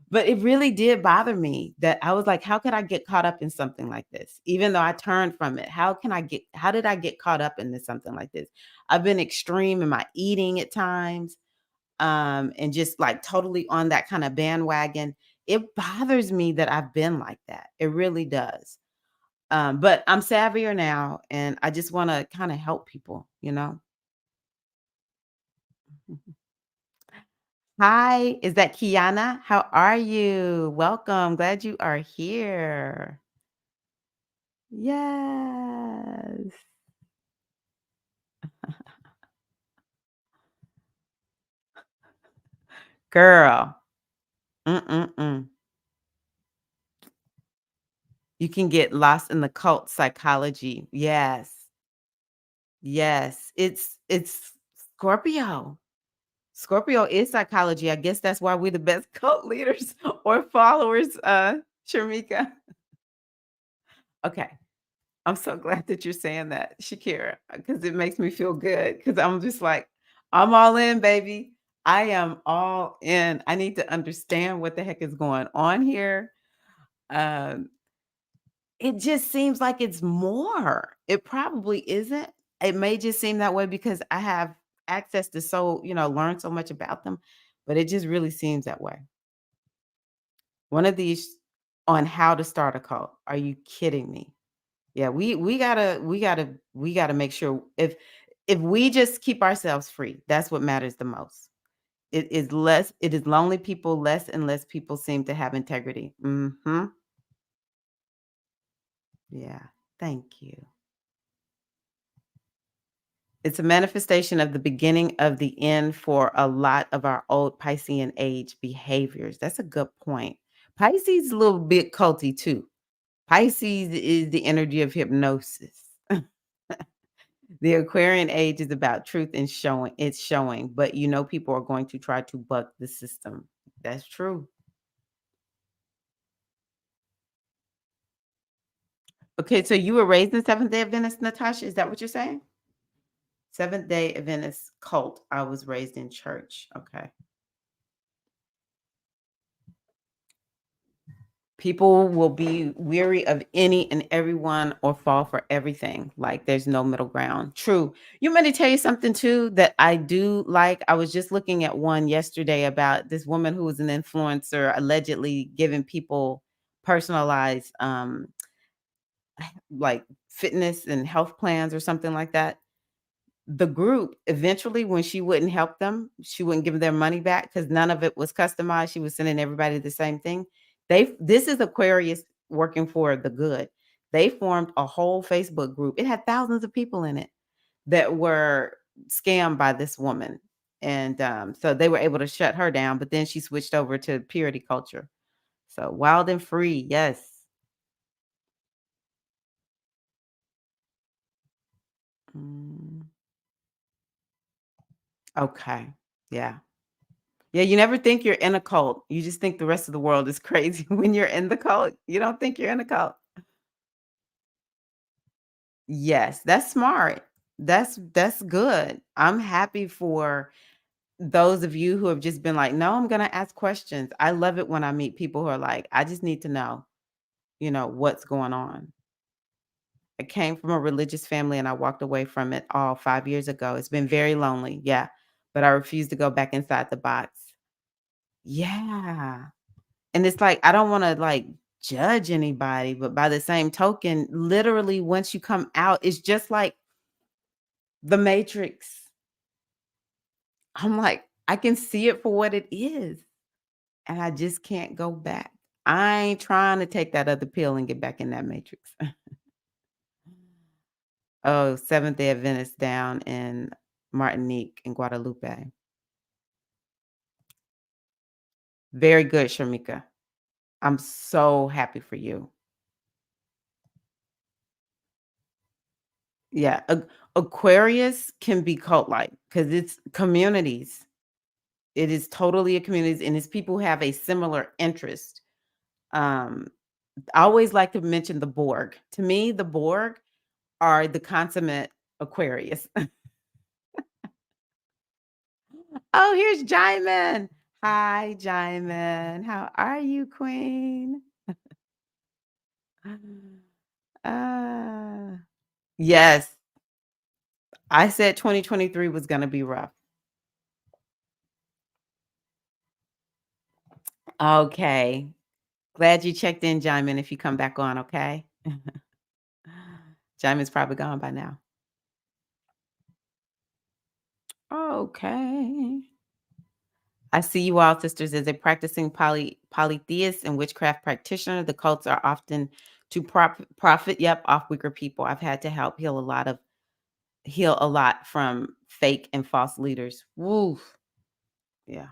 [SPEAKER 1] But it really did bother me that I was like, how could I get caught up in something like this? Even though I turned from it, how did I get caught up into something like this? I've been extreme in my eating at times, and just like totally on that kind of bandwagon. It bothers me that I've been like that. It really does. But I'm savvier now and I just want to kind of help people. Hi, is that Kiana? How are you? Welcome. Glad you are here. Yes. Girl. Mm-mm-mm. You can get lost in the cult psychology. Yes. Yes. It's Scorpio. Scorpio is psychology. I guess that's why we're the best cult leaders or followers, Sharmika. Okay. I'm so glad that you're saying that, Shakira, because it makes me feel good. Because I'm just like, I'm all in, baby. I am all in. I need to understand what the heck is going on here. Um, it just seems like it's more. It probably isn't. It may just seem that way because I have access to learn so much about them, but it just really seems that way. One of these on how to start a cult. Are you kidding me? Yeah, we gotta make sure if we just keep ourselves free, that's what matters the most. It is lonely people, less and less people seem to have integrity. Mhm. Yeah. Thank you. It's a manifestation of the beginning of the end for a lot of our old Piscean age behaviors. That's a good point. Pisces is a little bit culty too. Pisces is the energy of hypnosis. The Aquarian age is about truth and showing, but people are going to try to buck the system. That's true. Okay, so you were raised in Seventh Day Adventist, Natasha? Is that what you're saying? Seventh Day Adventist cult. I was raised in church. Okay. People will be weary of any and everyone or fall for everything. Like there's no middle ground. True. You want me to tell you something too that I do like? I was just looking at one yesterday about this woman who was an influencer allegedly giving people personalized like fitness and health plans or something like that. The group eventually, when she wouldn't help them, she wouldn't give them their money back because none of it was customized. She was sending everybody the same thing. This is Aquarius working for the good. They formed a whole Facebook group. It had thousands of people in it that were scammed by this woman. And so they were able to shut her down, but then she switched over to purity culture. So wild and free, yes. Mm, okay. Yeah. Yeah, you never think you're in a cult. You just think the rest of the world is crazy when you're in the cult. You don't think you're in a cult. Yes, that's smart. That's good. I'm happy for those of you who have just been like, "No, I'm going to ask questions." I love it when I meet people who are like, "I just need to know, what's going on." I came from a religious family and I walked away from it all 5 years ago. It's been very lonely. Yeah, but I refuse to go back inside the box. Yeah. And it's like, I don't wanna, like, judge anybody, but by the same token, literally, once you come out, it's just like The Matrix. I'm like, I can see it for what it is, and I just can't go back. I ain't trying to take that other pill and get back in that matrix. Oh, Seventh-day Adventist down in Martinique in Guadalupe. Very good, Shamika. I'm so happy for you. Yeah, Aquarius can be cult-like because it's communities. It is totally a community, and it's people who have a similar interest. Um, I always like to mention the Borg. To me, the Borg are the consummate Aquarius. Oh, here's Jaimin. Hi, Jaimin. How are you, Queen? Ah, yes. I said 2023 was gonna be rough. Okay. Glad you checked in, Jaimin, if you come back on, okay? Jaimin's probably gone by now. Okay. I see you all, sisters, as a practicing polytheist and witchcraft practitioner. The cults are often to profit, yep, off weaker people. I've had to help heal a lot from fake and false leaders. Woo. Yeah.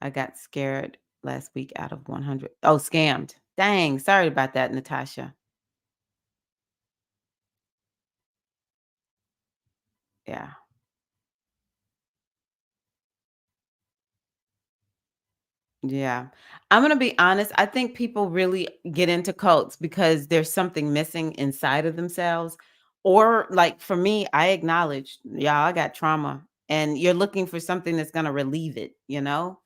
[SPEAKER 1] I got scared last week out of 100. Oh, scammed. Dang. Sorry about that, Natasha. Yeah. Yeah. I'm gonna be honest, I think people really get into cults because there's something missing inside of themselves. Or like for me, I acknowledge, yeah, I got trauma. And you're looking for something that's gonna relieve it, you know?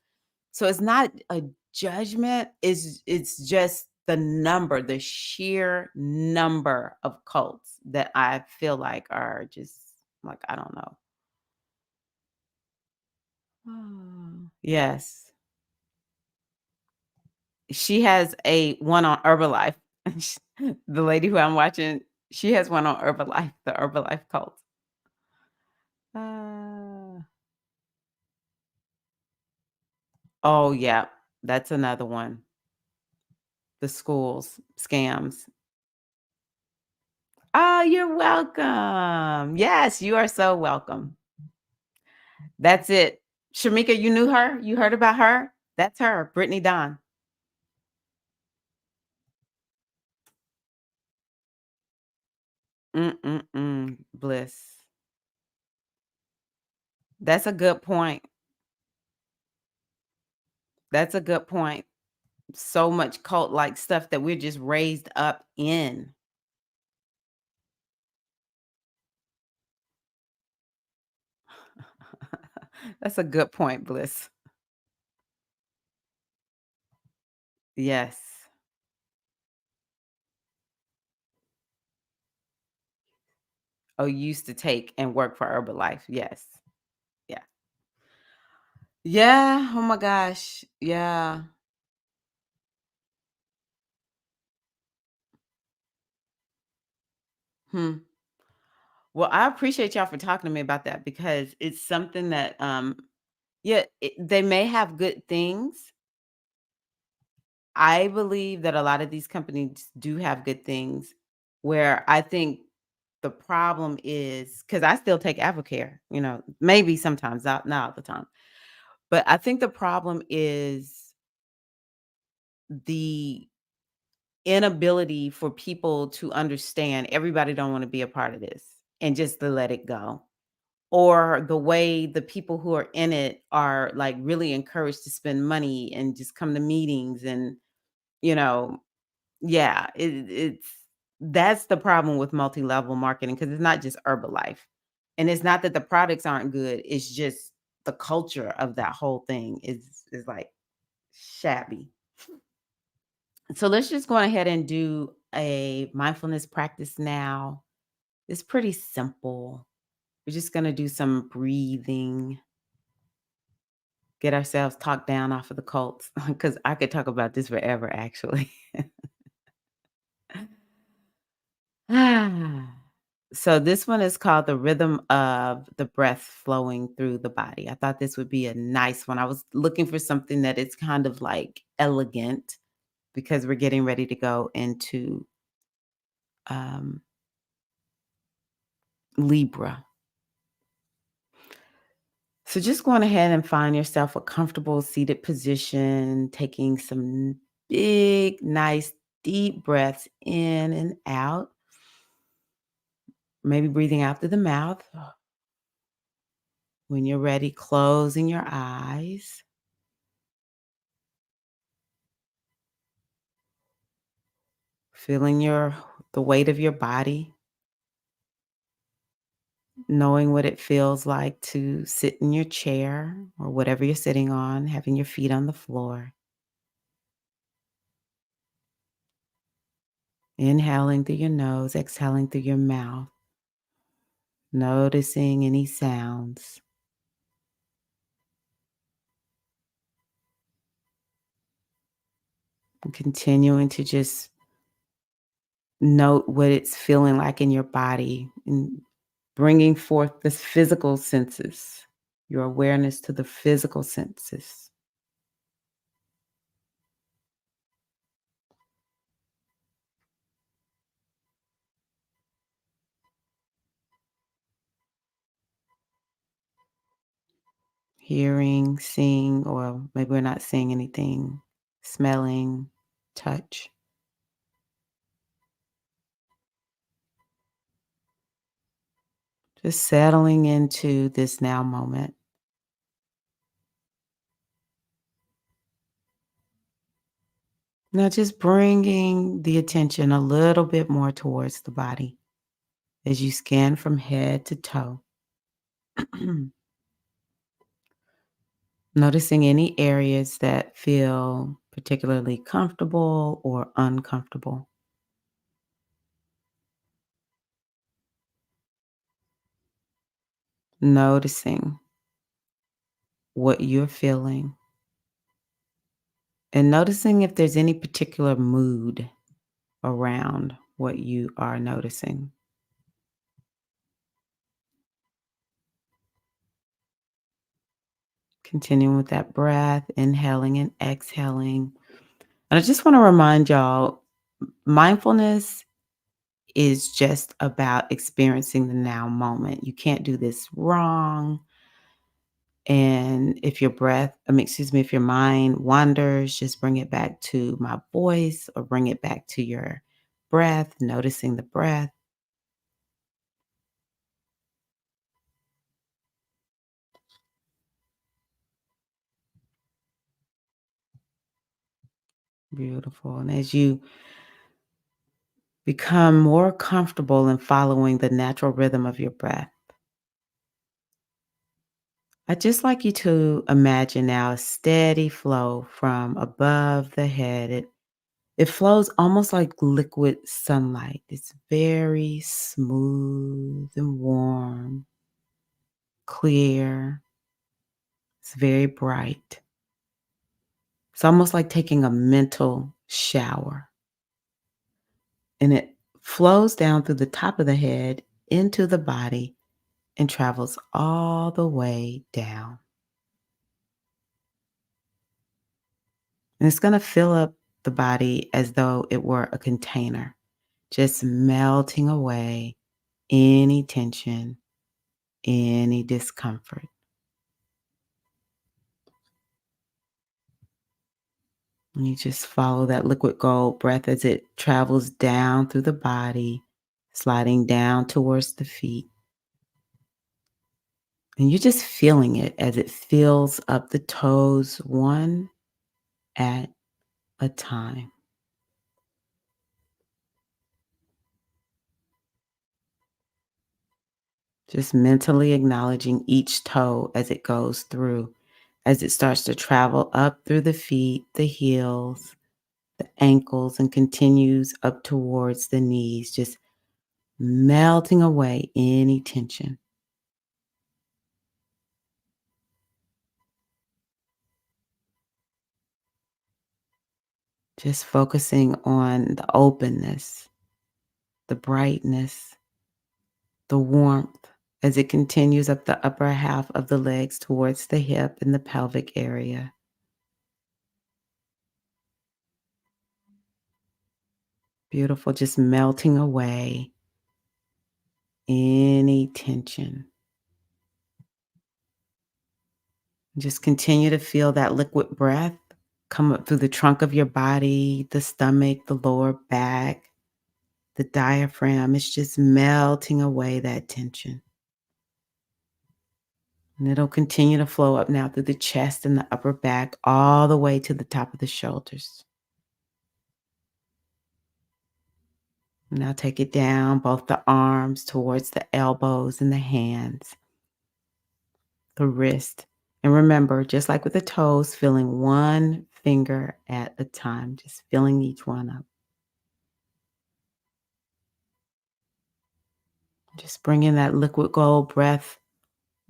[SPEAKER 1] So it's not a judgment, it's just the sheer number of cults that I feel like are just like, I don't know. Yes. She has a one on Herbalife. The lady who I'm watching, she has one on Herbalife, the Herbalife cult. Uh, oh, yeah, that's another one. The schools, scams. Oh, you're welcome. Yes, you are so welcome. That's it. Shamika, you knew her? You heard about her? That's her, Brittany Don. Bliss. That's a good point. That's a good point. So much cult-like stuff that we're just raised up in. That's a good point, Bliss. Yes. Oh, used to take and work for Herbalife. Yes. Yeah. Yeah. Oh my gosh. Yeah. Hmm. Well, I appreciate y'all for talking to me about that because it's something that yeah, they may have good things. I believe that a lot of these companies do have good things where I think the problem is because I still take Avocare, maybe sometimes, not all the time. But I think the problem is the inability for people to understand everybody don't want to be a part of this and just to let it go. Or the way the people who are in it are like really encouraged to spend money and just come to meetings and, you know, yeah, it's that's the problem with multi-level marketing because it's not just Herbalife. And it's not that the products aren't good, it's just the culture of that whole thing is like shabby. So let's just go ahead and do a mindfulness practice now. It's pretty simple. We're just going to do some breathing, get ourselves talked down off of the cults because I could talk about this forever, actually. Ah. So this one is called The Rhythm of the Breath Flowing Through the Body. I thought this would be a nice one. I was looking for something that is kind of like elegant because we're getting ready to go into um, Libra. So just go on ahead and find yourself a comfortable seated position, taking some big, nice, deep breaths in and out. Maybe breathing out through the mouth. When you're ready, closing your eyes. Feeling the weight of your body, knowing what it feels like to sit in your chair or whatever you're sitting on, having your feet on the floor. Inhaling through your nose, exhaling through your mouth, noticing any sounds. And continuing to just note what it's feeling like in your body and bringing forth the physical senses, your awareness to the physical senses. Hearing, seeing, or maybe we're not seeing anything, smelling, touch. Just settling into this now moment. Now, just bringing the attention a little bit more towards the body as you scan from head to toe. Noticing any areas that feel particularly comfortable or uncomfortable. Noticing what you're feeling and noticing if there's any particular mood around what you are noticing. Continuing with that breath, inhaling and exhaling. And I just want to remind y'all mindfulness is just about experiencing the now moment. You can't do this wrong. And if your if your mind wanders, just bring it back to my voice or bring it back to your breath, noticing the breath. Beautiful. And as you become more comfortable in following the natural rhythm of your breath, I'd just like you to imagine now a steady flow from above the head. It flows almost like liquid sunlight. It's very smooth and warm, clear. It's very bright. It's almost like taking a mental shower. And it flows down through the top of the head into the body and travels all the way down. And it's going to fill up the body as though it were a container, just melting away any tension, any discomfort. And you just follow that liquid gold breath as it travels down through the body, sliding down towards the feet. And you're just feeling it as it fills up the toes one at a time. Just mentally acknowledging each toe as it goes through, as it starts to travel up through the feet, the heels, the ankles, and continues up towards the knees, just melting away any tension. Just focusing on the openness, the brightness, the warmth as it continues up the upper half of the legs towards the hip and the pelvic area. Beautiful, just melting away any tension. Just continue to feel that liquid breath come up through the trunk of your body, the stomach, the lower back, the diaphragm. It's just melting away that tension. And it'll continue to flow up now through the chest and the upper back, all the way to the top of the shoulders. Now take it down, both the arms towards the elbows and the hands, the wrist. And remember, just like with the toes, feeling one finger at a time, just filling each one up. Just bring in that liquid gold breath,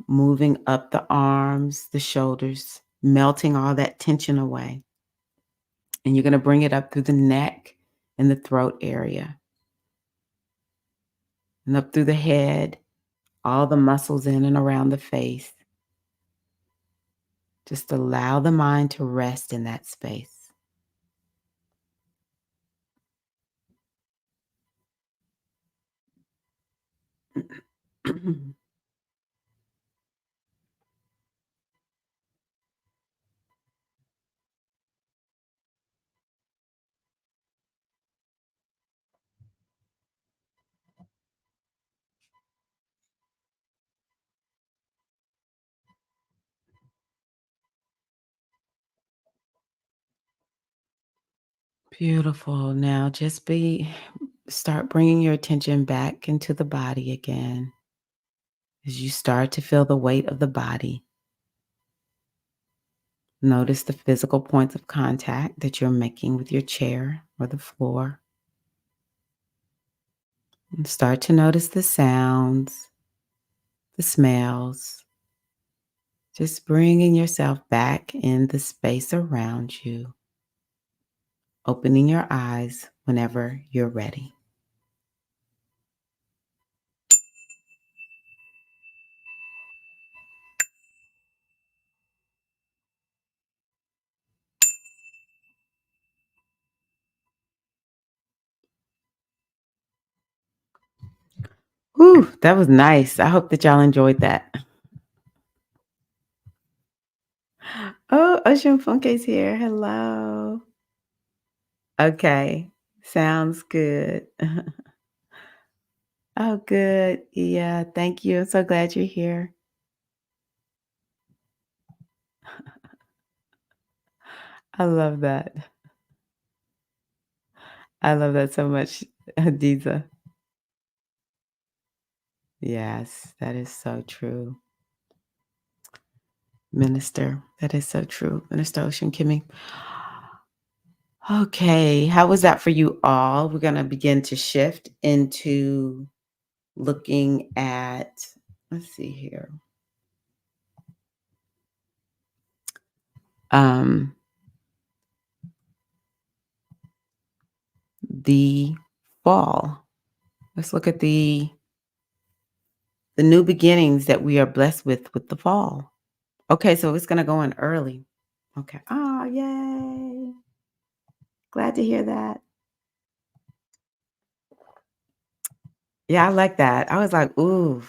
[SPEAKER 1] moving up the arms, the shoulders, melting all that tension away. And you're going to bring it up through the neck and the throat area. And up through the head, all the muscles in and around the face. Just allow the mind to rest in that space. Beautiful. Now just start bringing your attention back into the body again as you start to feel the weight of the body. Notice the physical points of contact that you're making with your chair or the floor. And start to notice the sounds, the smells. Just bringing yourself back in the space around you, opening your eyes whenever you're ready. Whew, that was nice. I hope that y'all enjoyed that. Oh, Ocean Funke's here. Hello. Okay, sounds good. Oh, good. Yeah, thank you. I'm so glad you're here. I love that. I love that so much, Adiza. Yes, that is so true. Minister, that is so true. Minister Ocean Kimmy. Okay, how was that for you all? We're going to begin to shift into looking at, let's see here. The fall. Let's look at the new beginnings that we are blessed with the fall. Okay, so it's going to go in early. Okay. Oh, yay. Glad to hear that. Yeah, I like that. I was like, ooh,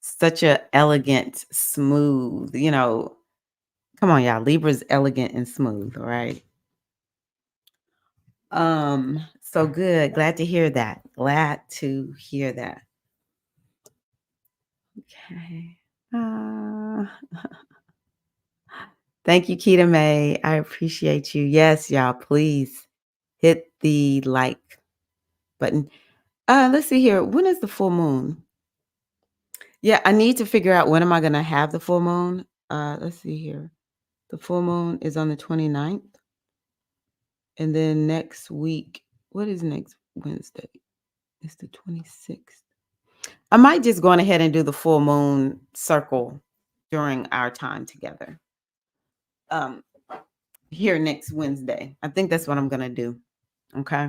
[SPEAKER 1] such a elegant, smooth, come on, y'all. Libra's elegant and smooth, right? So good. Glad to hear that. Glad to hear that. Okay. Thank you, Keita May. I appreciate you. Yes, y'all, please hit the like button. Let's see here. When is the full moon? Yeah, I need to figure out when am I going to have the full moon. Let's see here. The full moon is on the 29th. And then next week, what is next Wednesday? It's the 26th. I might just go on ahead and do the full moon circle during our time together. Here next Wednesday. I think that's what I'm going to do. Okay.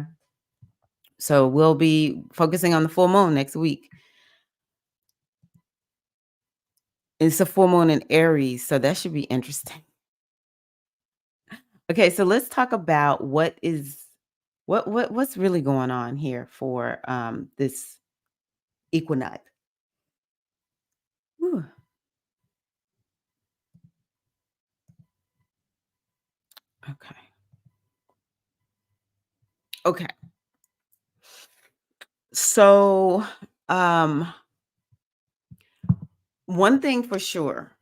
[SPEAKER 1] So we'll be focusing on the full moon next week. It's a full moon in Aries, so that should be interesting. Okay, so let's talk about what's really going on here for this equinox. Whew. Okay. Okay. So one thing for sure,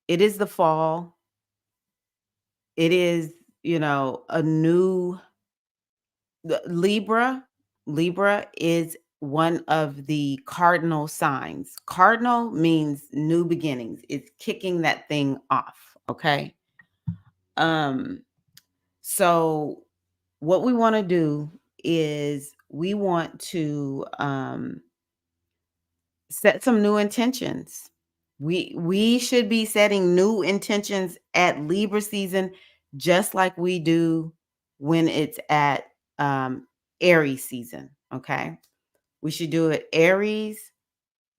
[SPEAKER 1] it is the fall. It is, a new Libra. Libra is one of the cardinal signs. Cardinal means new beginnings. It's kicking that thing off. Okay. Um, so what we want to do is we want to set some new intentions. We should be setting new intentions at Libra season, just like we do when it's at Aries season. Okay. We should do it Aries,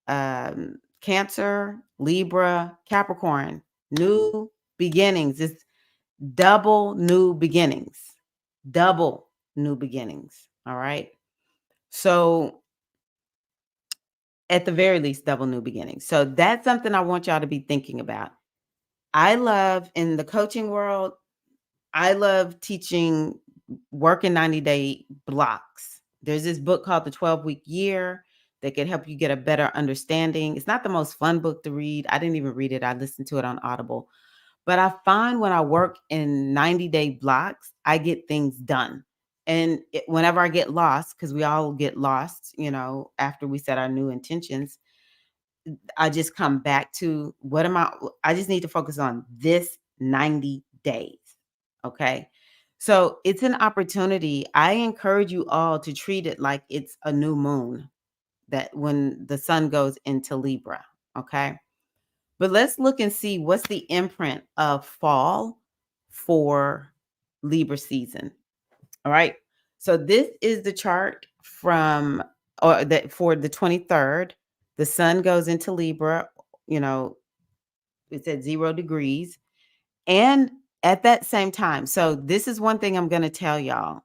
[SPEAKER 1] Cancer, Libra, Capricorn. New beginnings. It's double new beginnings. Double new beginnings. All right. So at the very least, double new beginnings. So that's something I want y'all to be thinking about. I love in the coaching world, I love teaching work in 90-day blocks. There's this book called The 12-Week Year that can help you get a better understanding. It's not the most fun book to read. I didn't even read it. I listened to it on Audible. But I find when I work in 90-day blocks, I get things done. And whenever I get lost, because we all get lost, after we set our new intentions, I just come back to I just need to focus on this 90 days. Okay. So it's an opportunity. I encourage you all to treat it like it's a new moon that when the sun goes into Libra. Okay. But let's look and see what's the imprint of fall for Libra season. All right. So this is the chart from or that for the 23rd. The sun goes into Libra, you know, it's at 0 degrees. And at that same time, so this is one thing I'm going to tell y'all.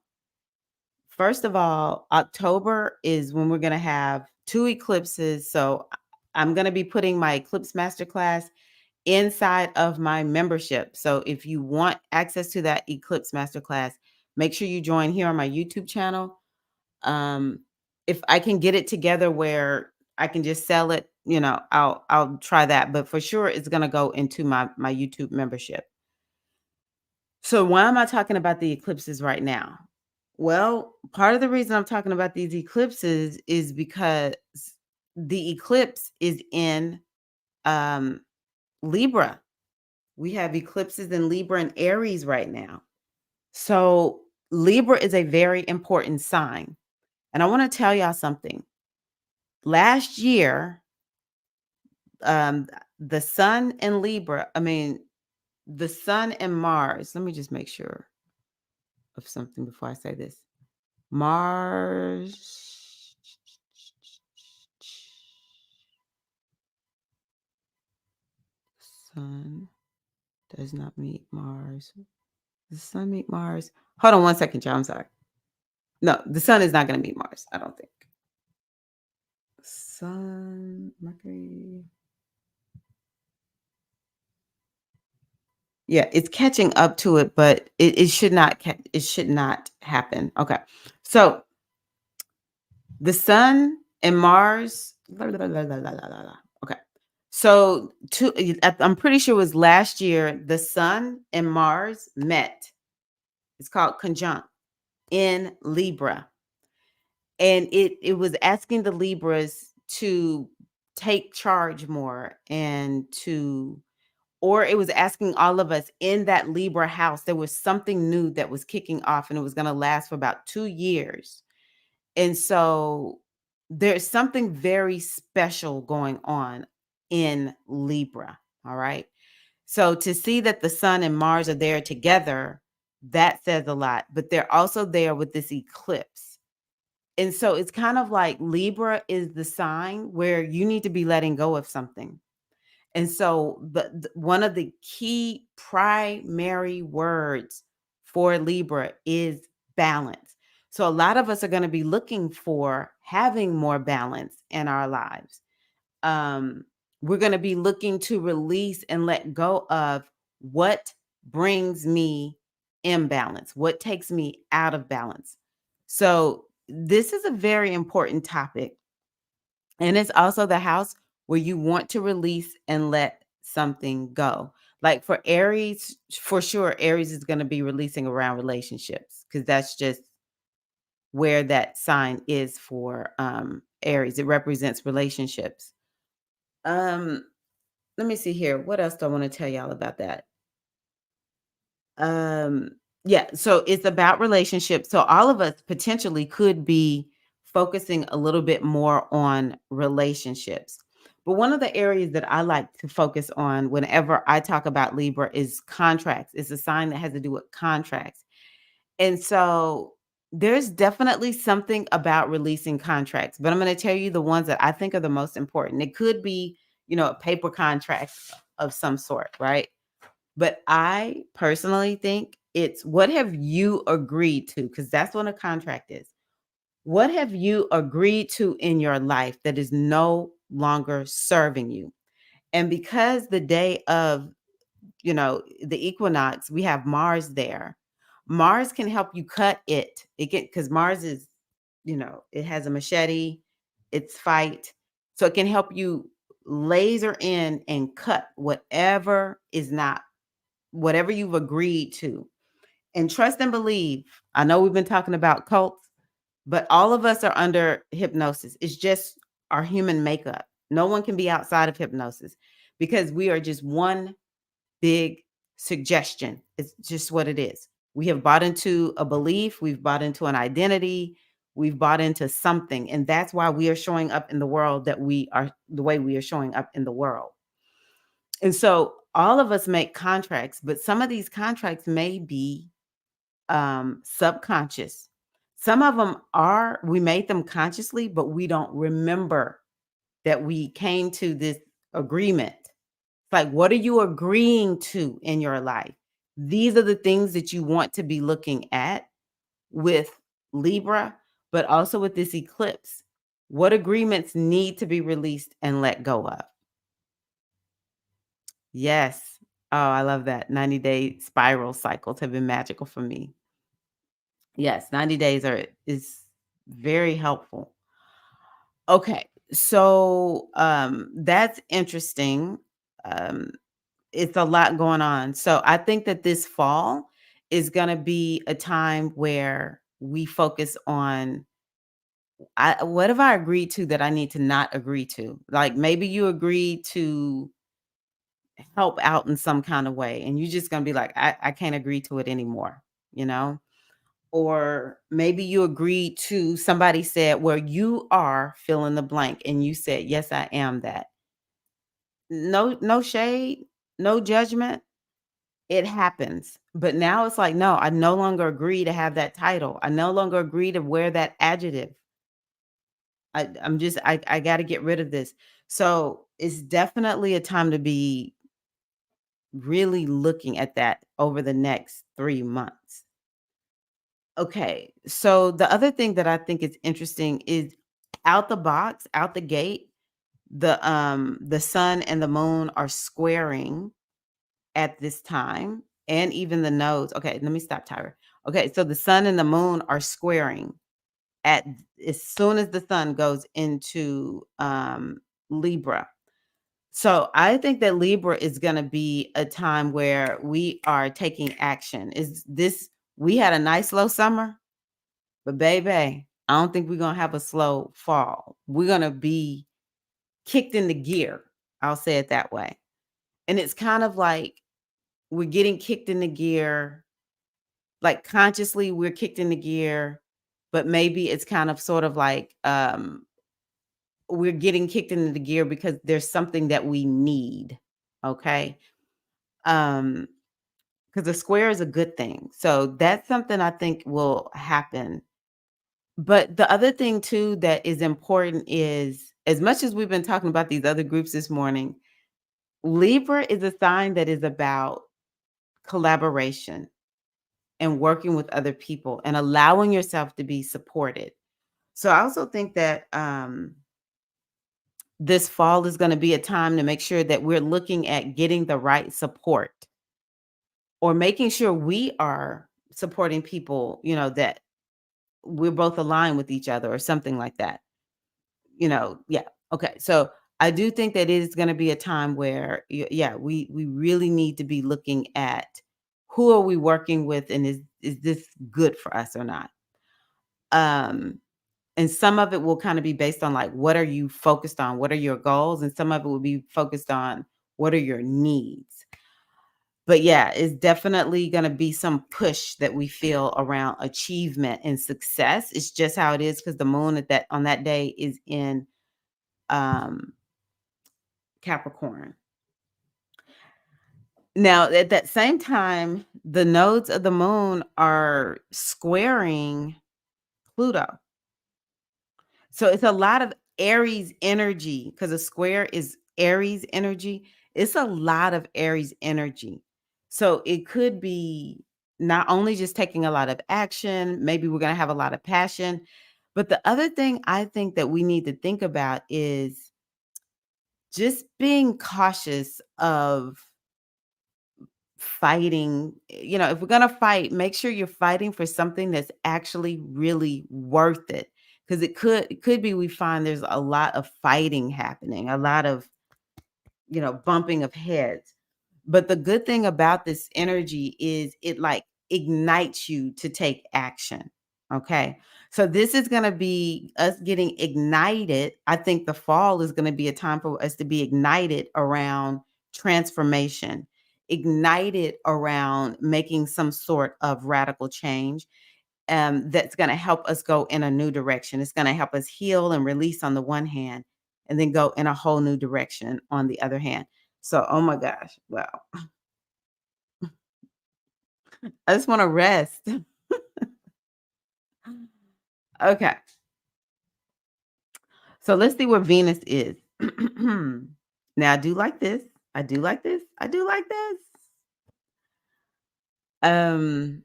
[SPEAKER 1] First of all, October is when we're going to have 2 eclipses. So I'm going to be putting my eclipse masterclass inside of my membership. So if you want access to that eclipse masterclass, make sure you join here on my YouTube channel. If I can get it together where I can just sell it, I'll try that. But for sure, it's gonna go into my YouTube membership. So why am I talking about the eclipses right now? Well, part of the reason I'm talking about these eclipses is because the eclipse is in um, Libra. We have eclipses in Libra and Aries right now. So Libra is a very important sign. And I want to tell y'all something. Last year, um, the sun in Libra, the sun and Mars, let me just make sure of something before I say this. Mars, sun does not meet Mars. The sun meet Mars. Hold on one second, y'all. I'm sorry. No, the sun is not going to meet Mars, I don't think. Sun, Mercury. Yeah, it's catching up to it, but it should not it should not happen. Okay. So the sun and Mars. Okay. So I'm pretty sure it was last year the sun and Mars met. It's called conjunct in Libra. And it was asking the Libras to take charge more and or it was asking all of us in that Libra house. There was something new that was kicking off and it was going to last for about 2 years. And so there's something very special going on in Libra. All right. So to see that the sun and Mars are there together, that says a lot. But they're also there with this eclipse. And so it's kind of like Libra is the sign where you need to be letting go of something. And so one of the key primary words for Libra is balance. So a lot of us are going to be looking for having more balance in our lives. Um, we're going to be looking to release and let go of what brings me imbalance, what takes me out of balance. So this is a very important topic, and it's also the house where you want to release and let something go. Like for Aries, for sure, Aries is going to be releasing around relationships because that's just where that sign is for Aries. It represents relationships. Um, Let me see here. What else do I want to tell y'all about that? Um, yeah, so it's about relationships. So all of us potentially could be focusing a little bit more on relationships. But one of the areas that I like to focus on whenever I talk about Libra is contracts. It's a sign that has to do with contracts. And so there's definitely something about releasing contracts, but I'm going to tell you the ones that I think are the most important. It could be, a paper contract of some sort, right? But I personally think it's what have you agreed to? Because that's what a contract is. What have you agreed to in your life that is no longer serving you? And because the day of, the equinox, we have Mars there. Mars can help you cut it. It can, because Mars is, it has a machete, it's fight. So it can help you laser in and cut whatever you've agreed to. And trust and believe. I know we've been talking about cults, but all of us are under hypnosis. It's just our human makeup. No one can be outside of hypnosis because we are just one big suggestion. It's just what it is. We have bought into a belief, we've bought into an identity, we've bought into something. And that's why we are showing up in the world that we are the way we are showing up in the world. And so all of us make contracts, but some of these contracts may be subconscious. Some of them we made them consciously, but we don't remember that we came to this agreement. Like, what are you agreeing to in your life? These are the things that you want to be looking at with Libra, but also with this eclipse. What agreements need to be released and let go of? Yes. Oh, I love that. 90-day spiral cycles have been magical for me. Yes, 90 days is very helpful. Okay. So that's interesting. Um it's a lot going on. So I think that this fall is going to be a time where we focus on what have I agreed to that I need to not agree to? Like maybe you agreed to help out in some kind of way and you're just going to be like, I can't agree to it anymore, you know? Or maybe you agreed to somebody said, well, you are fill in the blank. And you said, yes, I am that. No shade, no judgment. It happens. But now it's like, no, I no longer agree to have that title. I no longer agree to wear that adjective. I got to get rid of this. So it's definitely a time to be really looking at that over the next 3 months. Okay. So the other thing that I think is interesting is out the box, out the gate, the sun and the moon are squaring at this time, and even the nodes. Okay, let me stop, Tyra. Okay, so the sun and the moon are squaring at as soon as the sun goes into Libra. So I think that Libra is going to be a time where we are taking action. Is this We had a nice slow summer, but baby, I don't think we're going to have a slow fall. We're going to be kicked into gear. I'll say it that way. And it's kind of like we're getting kicked into gear, like consciously we're kicked into gear, but maybe it's kind of sort of like we're getting kicked into the gear because there's something that we need. Okay. Um, because the square is a good thing. So that's something I think will happen But the other thing too that is important is, as much as we've been talking about these other groups this morning, Libra is a sign that is about collaboration and working with other people and allowing yourself to be supported. So I also think that this fall is going to be a time to make sure that we're looking at getting the right support, or making sure we are supporting people, that we're both aligned with each other or something like that. Yeah. Okay. So I do think that it is going to be a time where, yeah, we really need to be looking at who are we working with, and is this good for us or not? Um, and some of it will kind of be based on, like, what are you focused on? What are your goals? And some of it will be focused on what are your needs. But yeah, it's definitely going to be some push that we feel around achievement and success. It's just how it is, because the moon on that day is in um Capricorn. Now, at that same time, the nodes of the moon are squaring Pluto. So it's a lot of Aries energy, because a square is Aries energy. It's a lot of Aries energy. So it could be not only just taking a lot of action, maybe we're going to have a lot of passion. But the other thing I think that we need to think about is just being cautious of fighting. If we're gonna fight, make sure you're fighting for something that's actually really worth it. Because it could be we find there's a lot of fighting happening, a lot of, bumping of heads. But the good thing about this energy is it, like, ignites you to take action. Okay. So this is going to be us getting ignited. I think the fall is going to be a time for us to be ignited around transformation, ignited around making some sort of radical change, that's going to help us go in a new direction. It's going to help us heal and release on the one hand, and then go in a whole new direction on the other hand. So, oh my gosh, wow. I just want to rest. Okay. So let's see where Venus is. Now, I do like this. I do like this. I do like this. Um,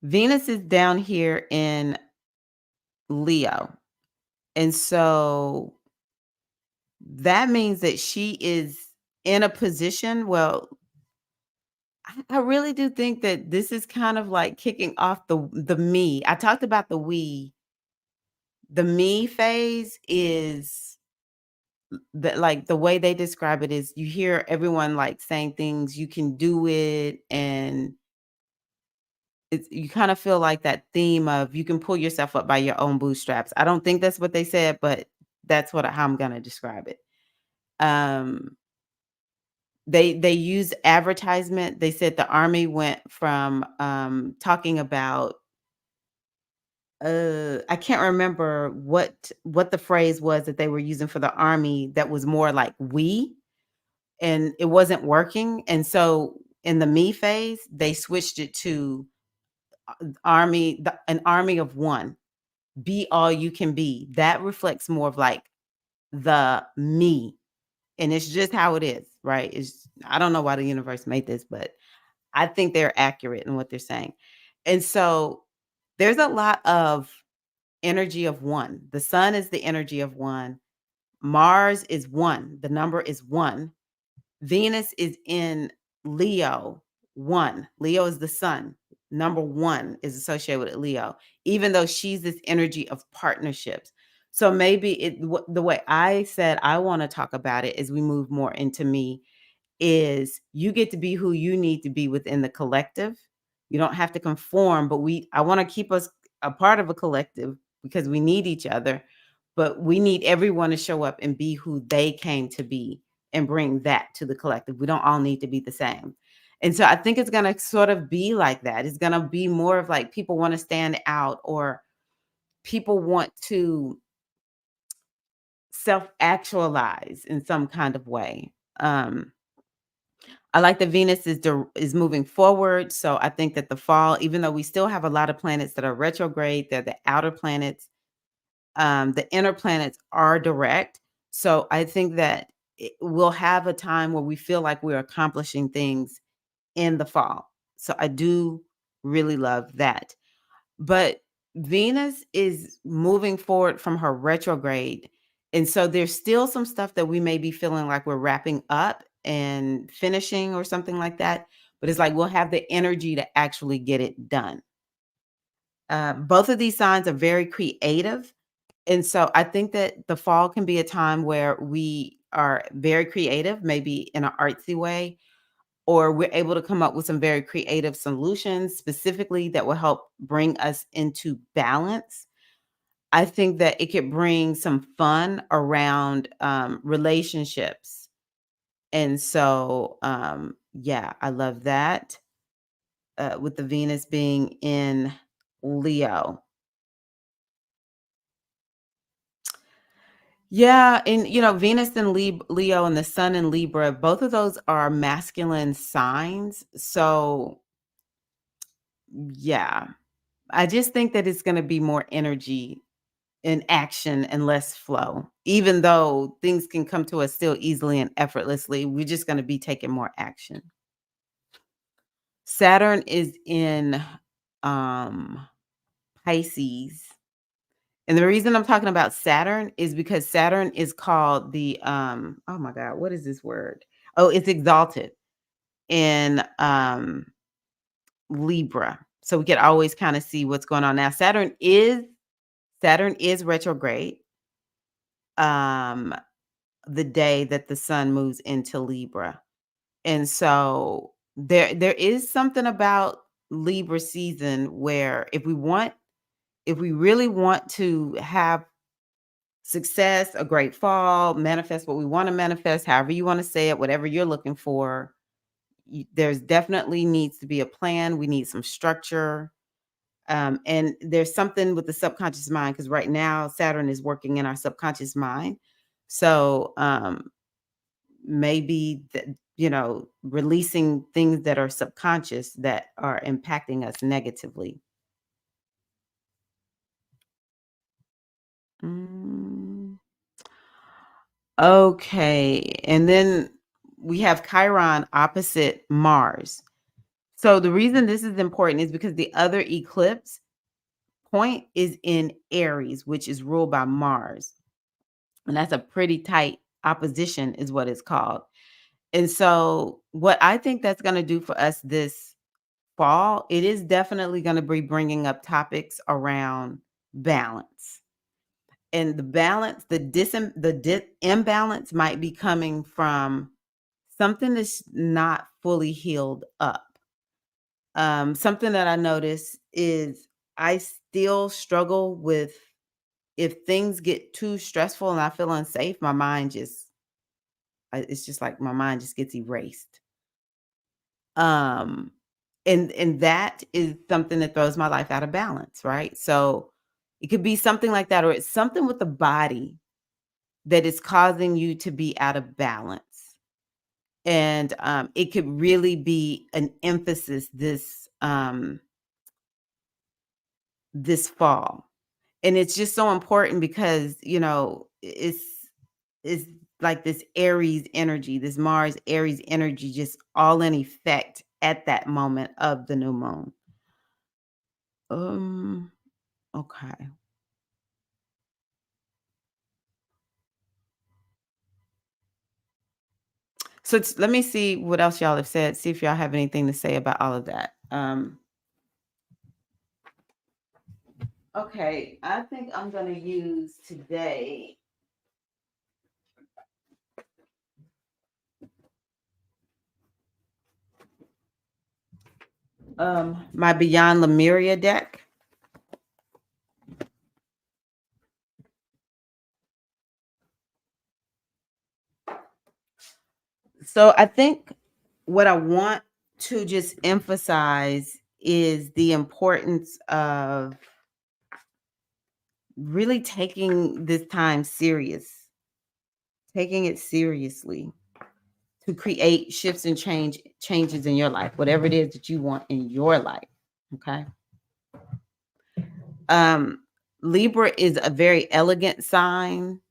[SPEAKER 1] Venus is down here in Leo. And so that means that she is in a position. Well, I really do think that this is kind of like kicking off the me. I talked about the we. The me phase is the way they describe it is, you hear everyone like saying things, you can do it, and you kind of feel like that theme of you can pull yourself up by your own bootstraps. I don't think that's what they said, but that's how I'm gonna describe it. Um, they use advertisement. They said the army went from talking about, I can't remember what the phrase was that they were using for the army, that was more like we, and it wasn't working. And so in the me phase, they switched it to an army of one. Be all you can be. That reflects more of like the me. And it's just how it is, right? I don't know why the universe made this, but I think they're accurate in what they're saying. And so there's a lot of energy of one. The sun is the energy of one. Mars is one. The number is one. Venus is in Leo, one. Leo is the sun. Number one is associated with Leo, even though she's this energy of partnerships. So maybe the way I said I want to talk about it as we move more into me is, you get to be who you need to be within the collective. You don't have to conform, but I want to keep us a part of a collective, because we need each other, but we need everyone to show up and be who they came to be and bring that to the collective. We don't all need to be the same. And so I think it's going to sort of be like that. It's going to be more of like, people want to stand out, or people want to self actualize in some kind of way. I like that Venus is moving forward, so I think that the fall, even though we still have a lot of planets that are retrograde, they're the outer planets, the inner planets are direct. So I think that we'll have a time where we feel like we're accomplishing things in the fall. So I do really love that. But Venus is moving forward from her retrograde. And so there's still some stuff that we may be feeling like we're wrapping up and finishing or something like that. But it's like we'll have the energy to actually get it done. Both of these signs are very creative. And so I think that the fall can be a time where we are very creative, maybe in an artsy way, or we're able to come up with some very creative solutions specifically that will help bring us into balance. I think that it could bring some fun around relationships. And so, yeah, I love that with the Venus being in Leo. Yeah, and Venus and Leo and the Sun in Libra, both of those are masculine signs. So, yeah, I just think that it's going to be more energy and action and less flow. Even though things can come to us still easily and effortlessly, we're just going to be taking more action. Saturn is in um Pisces. And the reason I'm talking about Saturn is because Saturn is called the oh my god, what is this word? Oh, it's exalted in Libra. So we could always kind of see what's going on. Now Saturn is retrograde um the day that the sun moves into Libra. And so there is something about Libra season where if we really want to have success, a great fall, manifest what we want to manifest, however you want to say it, whatever you're looking for, there's definitely needs to be a plan. We need some structure. And there's something with the subconscious mind because right now Saturn is working in our subconscious mind. So maybe releasing things that are subconscious that are impacting us negatively. Mm, okay, and then we have Chiron opposite Mars. So the reason this is important is because the other eclipse point is in Aries, which is ruled by Mars. And that's a pretty tight opposition is what it's called. And so what I think that's going to do for us this fall, it is definitely going to be bringing up topics around balance. And the balance, imbalance might be coming from something that's not fully healed up. Something that I notice is I still struggle with if things get too stressful and I feel unsafe, my mind just it's just like my mind just gets erased. Um, and that is something that throws my life out of balance, right? So it could be something like that, or it's something with the body that is causing you to be out of balance. And it could really be an emphasis this fall. And it's just so important because, it's like this Aries energy, this Mars Aries energy just all in effect at that moment of the new moon. Um, okay. So let me see what else y'all have said. See if y'all have anything to say about all of that. Okay, I think I'm gonna use today. My Beyond Lemuria deck. So I think what I want to just emphasize is the importance of really taking this time serious, taking it seriously, to create shifts and changes in your life, whatever it is that you want in your life. Okay. Libra is a very elegant sign.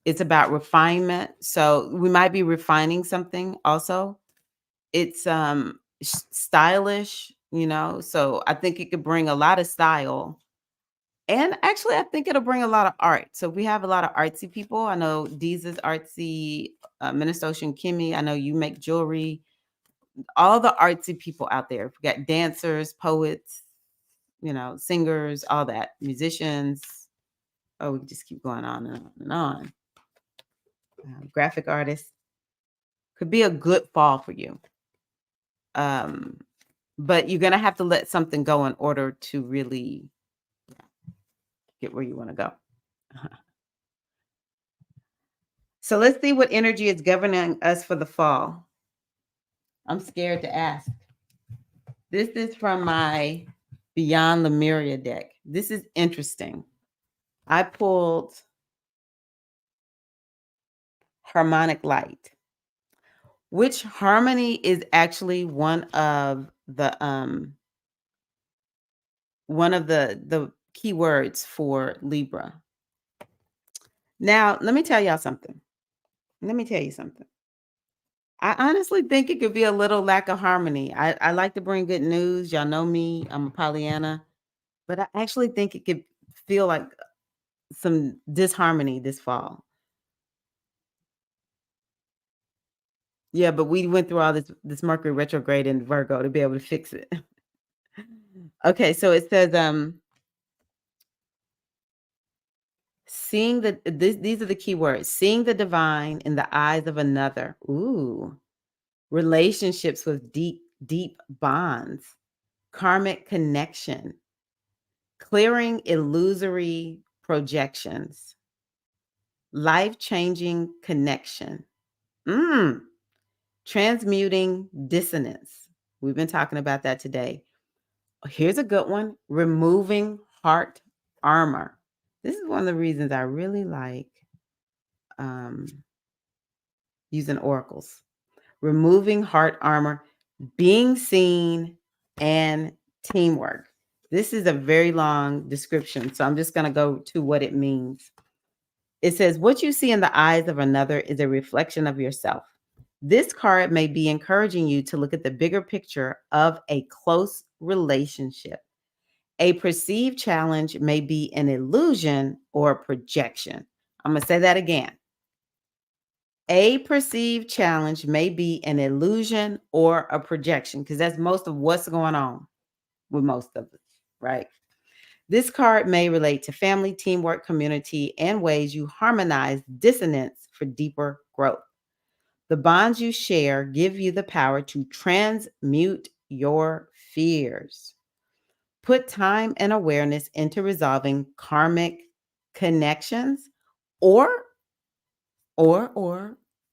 [SPEAKER 1] It's about refinement. So we might be refining something also. It's stylish, so I think it could bring a lot of style. And actually, I think it'll bring a lot of art. So we have a lot of artsy people. I know Deeza's artsy, Minnesota and Kimmy. I know you make jewelry. All the artsy people out there. We got dancers, poets, singers, all that, musicians. Oh, we can just keep going on and on and on. Graphic artists could be a good fall for you. But you're going to have to let something go in order to really get where you want to go. So let's see what energy is governing us for the fall. I'm scared to ask. This is from my Beyond Lemuria deck. This is interesting. I pulled Harmonic Light, which harmony is actually one of the key words for Libra. Now, let me tell y'all something. I honestly think it could be a little lack of harmony. I like to bring good news. Y'all know me. I'm a Pollyanna. But I actually think it could feel like some disharmony this fall. Yeah, but we went through all this Mercury retrograde in Virgo to be able to fix it. Okay, so it says these are the key words. Seeing the divine in the eyes of another. Ooh. Relationships with deep bonds. Karmic connection. Clearing illusory projections. Life-changing connection. Transmuting dissonance. We've been talking about that today. Here's a good one. Removing heart armor. This is one of the reasons I really like using oracles. Removing heart armor, being seen, and teamwork. This is a very long description, so I'm just going to go to what it means. It says, what you see in the eyes of another is a reflection of yourself. This card may be encouraging you to look at the bigger picture of a close relationship. A perceived challenge may be an illusion or a projection. I'm going to say that again. A perceived challenge may be an illusion or a projection, because that's most of what's going on with most of us, right? This card may relate to family, teamwork, community, and ways you harmonize dissonance for deeper growth. The bonds you share give you the power to transmute your fears. Put time and awareness into resolving karmic connections, or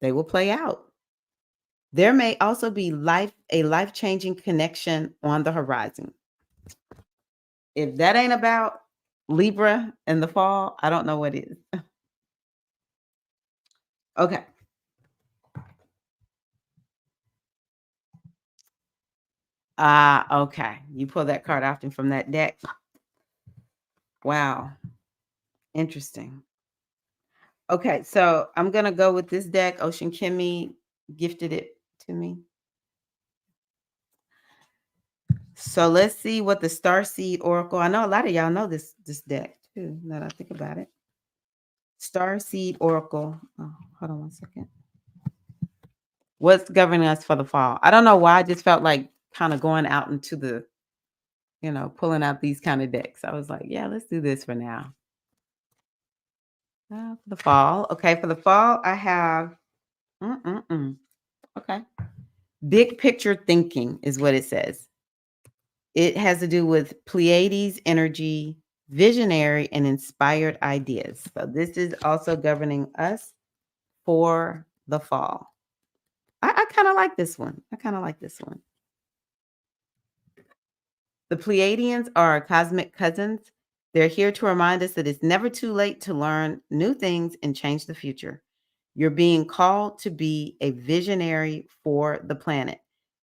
[SPEAKER 1] they will play out. There may also be a life-changing connection on the horizon. If that ain't about Libra in the fall, I don't know what is. Okay. Okay. You pull that card often from that deck. Wow. Interesting. Okay, so I'm gonna go with this deck. Ocean Kimmy gifted it to me. So let's see what the Starseed Oracle. I know a lot of y'all know this deck too, now that I think about it. Starseed Oracle. Oh, hold on one second. What's governing us for the fall? I don't know why. I just felt like kind of going out into the, pulling out these kind of decks. I was like, yeah, let's do this for now. For the fall. Okay, for the fall, I have. Okay. Big picture thinking is what it says. It has to do with Pleiades energy, visionary, and inspired ideas. So this is also governing us for the fall. I kind of like this one. The Pleiadians are our cosmic cousins. They're here to remind us that it's never too late to learn new things and change the future. You're being called to be a visionary for the planet,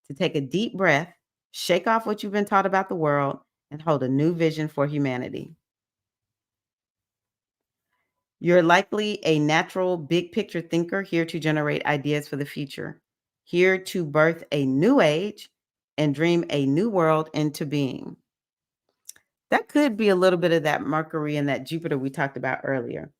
[SPEAKER 1] to take a deep breath, shake off what you've been taught about the world, and hold a new vision for humanity. You're likely a natural big picture thinker here to generate ideas for the future, here to birth a new age and dream a new world into being. That could be a little bit of that Mercury and that Jupiter we talked about earlier.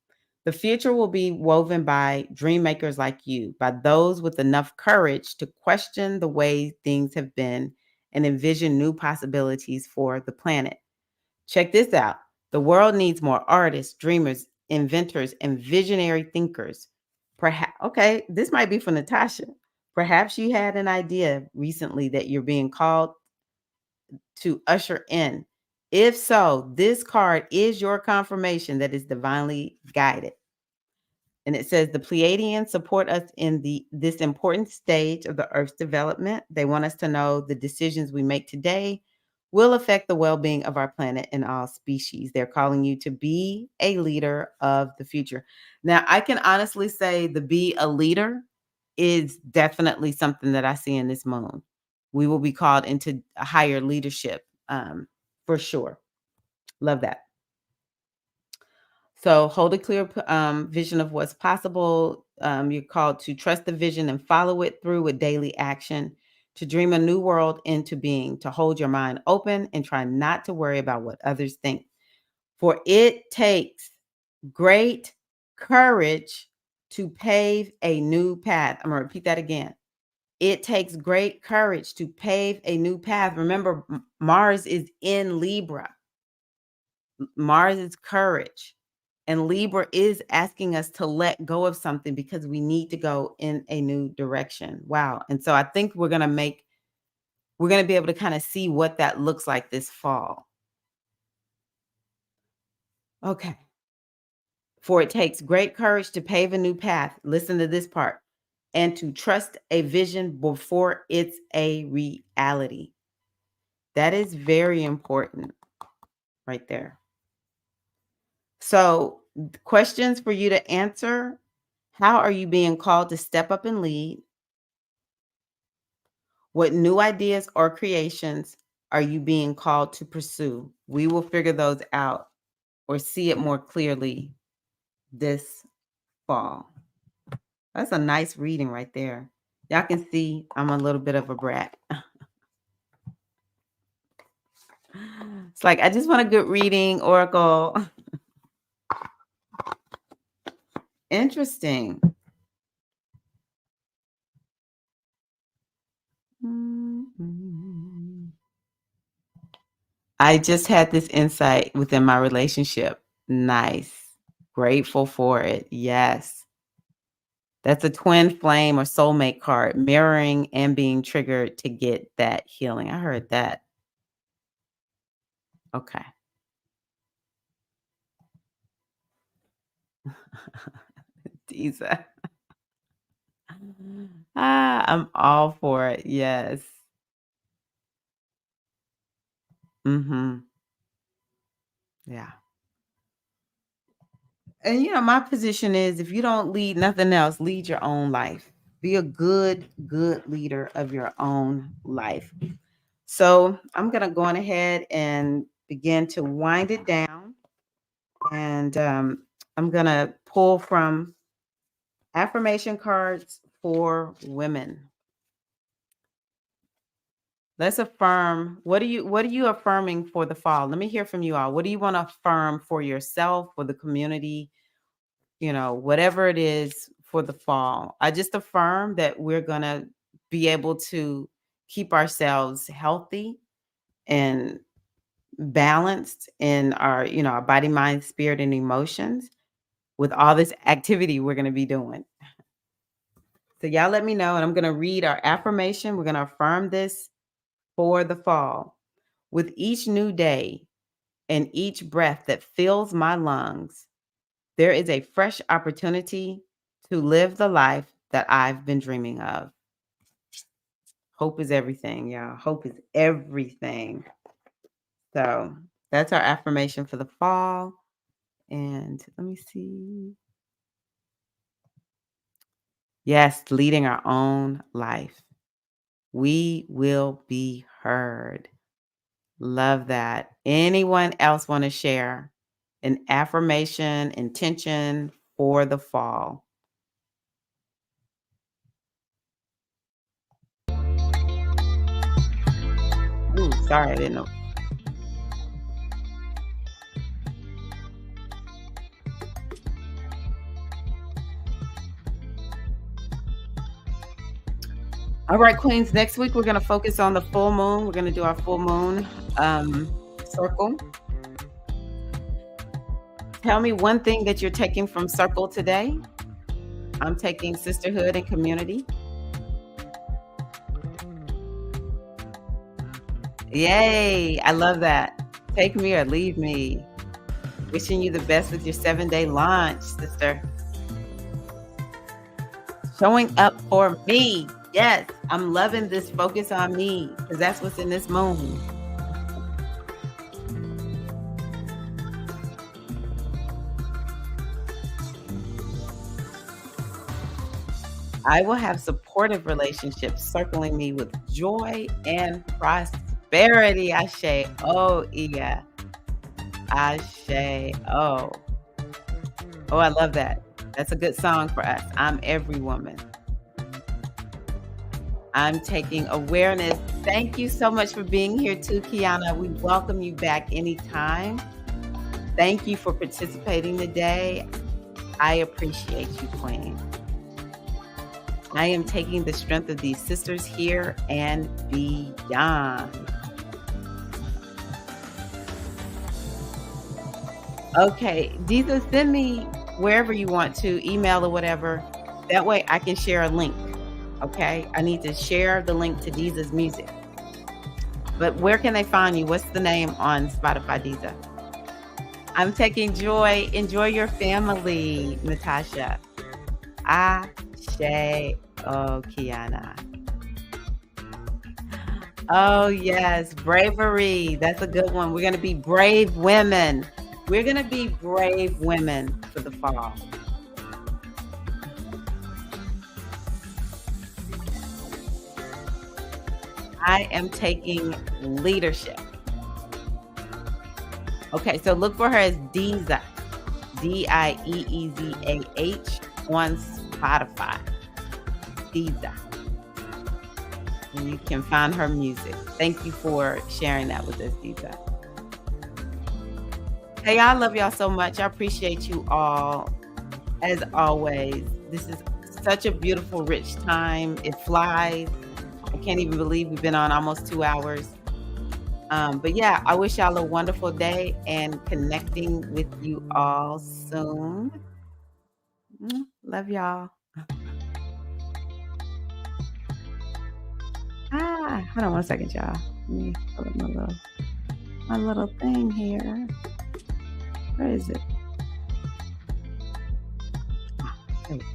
[SPEAKER 1] The future will be woven by dream makers like you, by those with enough courage to question the way things have been and envision new possibilities for the planet. Check this out. The world needs more artists, dreamers, inventors, and visionary thinkers. Perhaps, okay, this might be for Natasha. Perhaps you had an idea recently that you're being called to usher in. If so, this card is your confirmation that is divinely guided. And it says the Pleiadians support us in this important stage of the Earth's development. They want us to know the decisions we make today will affect the well-being of our planet and all species. They're calling you to be a leader of the future. Now, I can honestly say the be a leader is definitely something that I see in this moon. We will be called into a higher leadership, for sure. Love that. So hold a clear vision of what's possible. You're called to trust the vision and follow it through with daily action, to dream a new world into being, to hold your mind open and try not to worry about what others think. For it takes great courage to pave a new path. I'm going to repeat that again. It takes great courage to pave a new path. Remember, Mars is in Libra. Mars is courage. And Libra is asking us to let go of something because we need to go in a new direction. Wow. And so I think we're going to be able to kind of see what that looks like this fall. Okay. For it takes great courage to pave a new path. Listen to this part. And to trust a vision before it's a reality. That is very important right there. So, questions for you to answer. How are you being called to step up and lead? What new ideas or creations are you being called to pursue? We will figure those out or see it more clearly this fall. That's a nice reading right there. Y'all can see I'm a little bit of a brat. It's like, I just want a good reading, Oracle. Interesting. I just had this insight within my relationship. Nice. Grateful for it. Yes. That's a twin flame or soulmate card, mirroring and being triggered to get that healing. I heard that. Okay. Diza. I'm all for it. Yes. Mhm. Yeah. And my position is if you don't lead nothing else, lead your own life. Be a good leader of your own life. So I'm going to go on ahead and begin to wind it down. And I'm going to pull from affirmation cards for women. Let's affirm. What are you affirming for the fall? Let me hear from you all. What do you want to affirm for yourself, for the community, whatever it is for the fall? I just affirm that we're going to be able to keep ourselves healthy and balanced in our body, mind, spirit, and emotions with all this activity we're going to be doing. So y'all let me know, and I'm going to read our affirmation. We're going to affirm this for the fall. With each new day and each breath that fills my lungs, there is a fresh opportunity to live the life that I've been dreaming of. Hope is everything, y'all. Hope is everything. So that's our affirmation for the fall. And let me see. Yes, leading our own life. We will be heard. Love that. Anyone else want to share an affirmation, intention for the fall? Ooh, sorry, I didn't know. All right, Queens, next week we're going to focus on the full moon. We're going to do our full moon circle. Tell me one thing that you're taking from circle today. I'm taking sisterhood and community. Yay, I love that. Take me or leave me. Wishing you the best with your 7-day launch, sister. Showing up for me. Yes, I'm loving this focus on me because that's what's in this moon. I will have supportive relationships circling me with joy and prosperity. Ashe. Oh, yeah. Ashe. Oh. Oh, I love that. That's a good song for us. I'm every woman. I'm taking awareness. Thank you so much for being here too, Kiana. We welcome you back anytime. Thank you for participating today. I appreciate you, Queen. I am taking the strength of these sisters here and beyond. Okay, Diza, send me wherever you want to, email or whatever. That way I can share a link. Okay, I need to share the link to Diza's music. But where can they find you? What's the name on Spotify, Diza? I'm taking joy. Enjoy your family, Natasha. Ashe. Oh, Kiana. Oh, yes. Bravery. That's a good one. We're going to be brave women. We're going to be brave women for the fall. I am taking leadership. Okay, so look for her as Dieza, Dieezah on Spotify. Dieza. And you can find her music. Thank you for sharing that with us, Dieza. Hey, I love y'all so much. I appreciate you all. As always, this is such a beautiful, rich time. It flies. I can't even believe we've been on almost 2 hours. But yeah, I wish y'all a wonderful day and connecting with you all soon. Love y'all. Hold on 1 second, y'all. Let me pull up my little thing here. Where is it? There we go.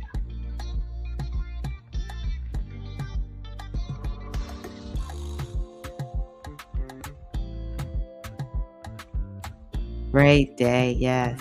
[SPEAKER 1] Great day, yes.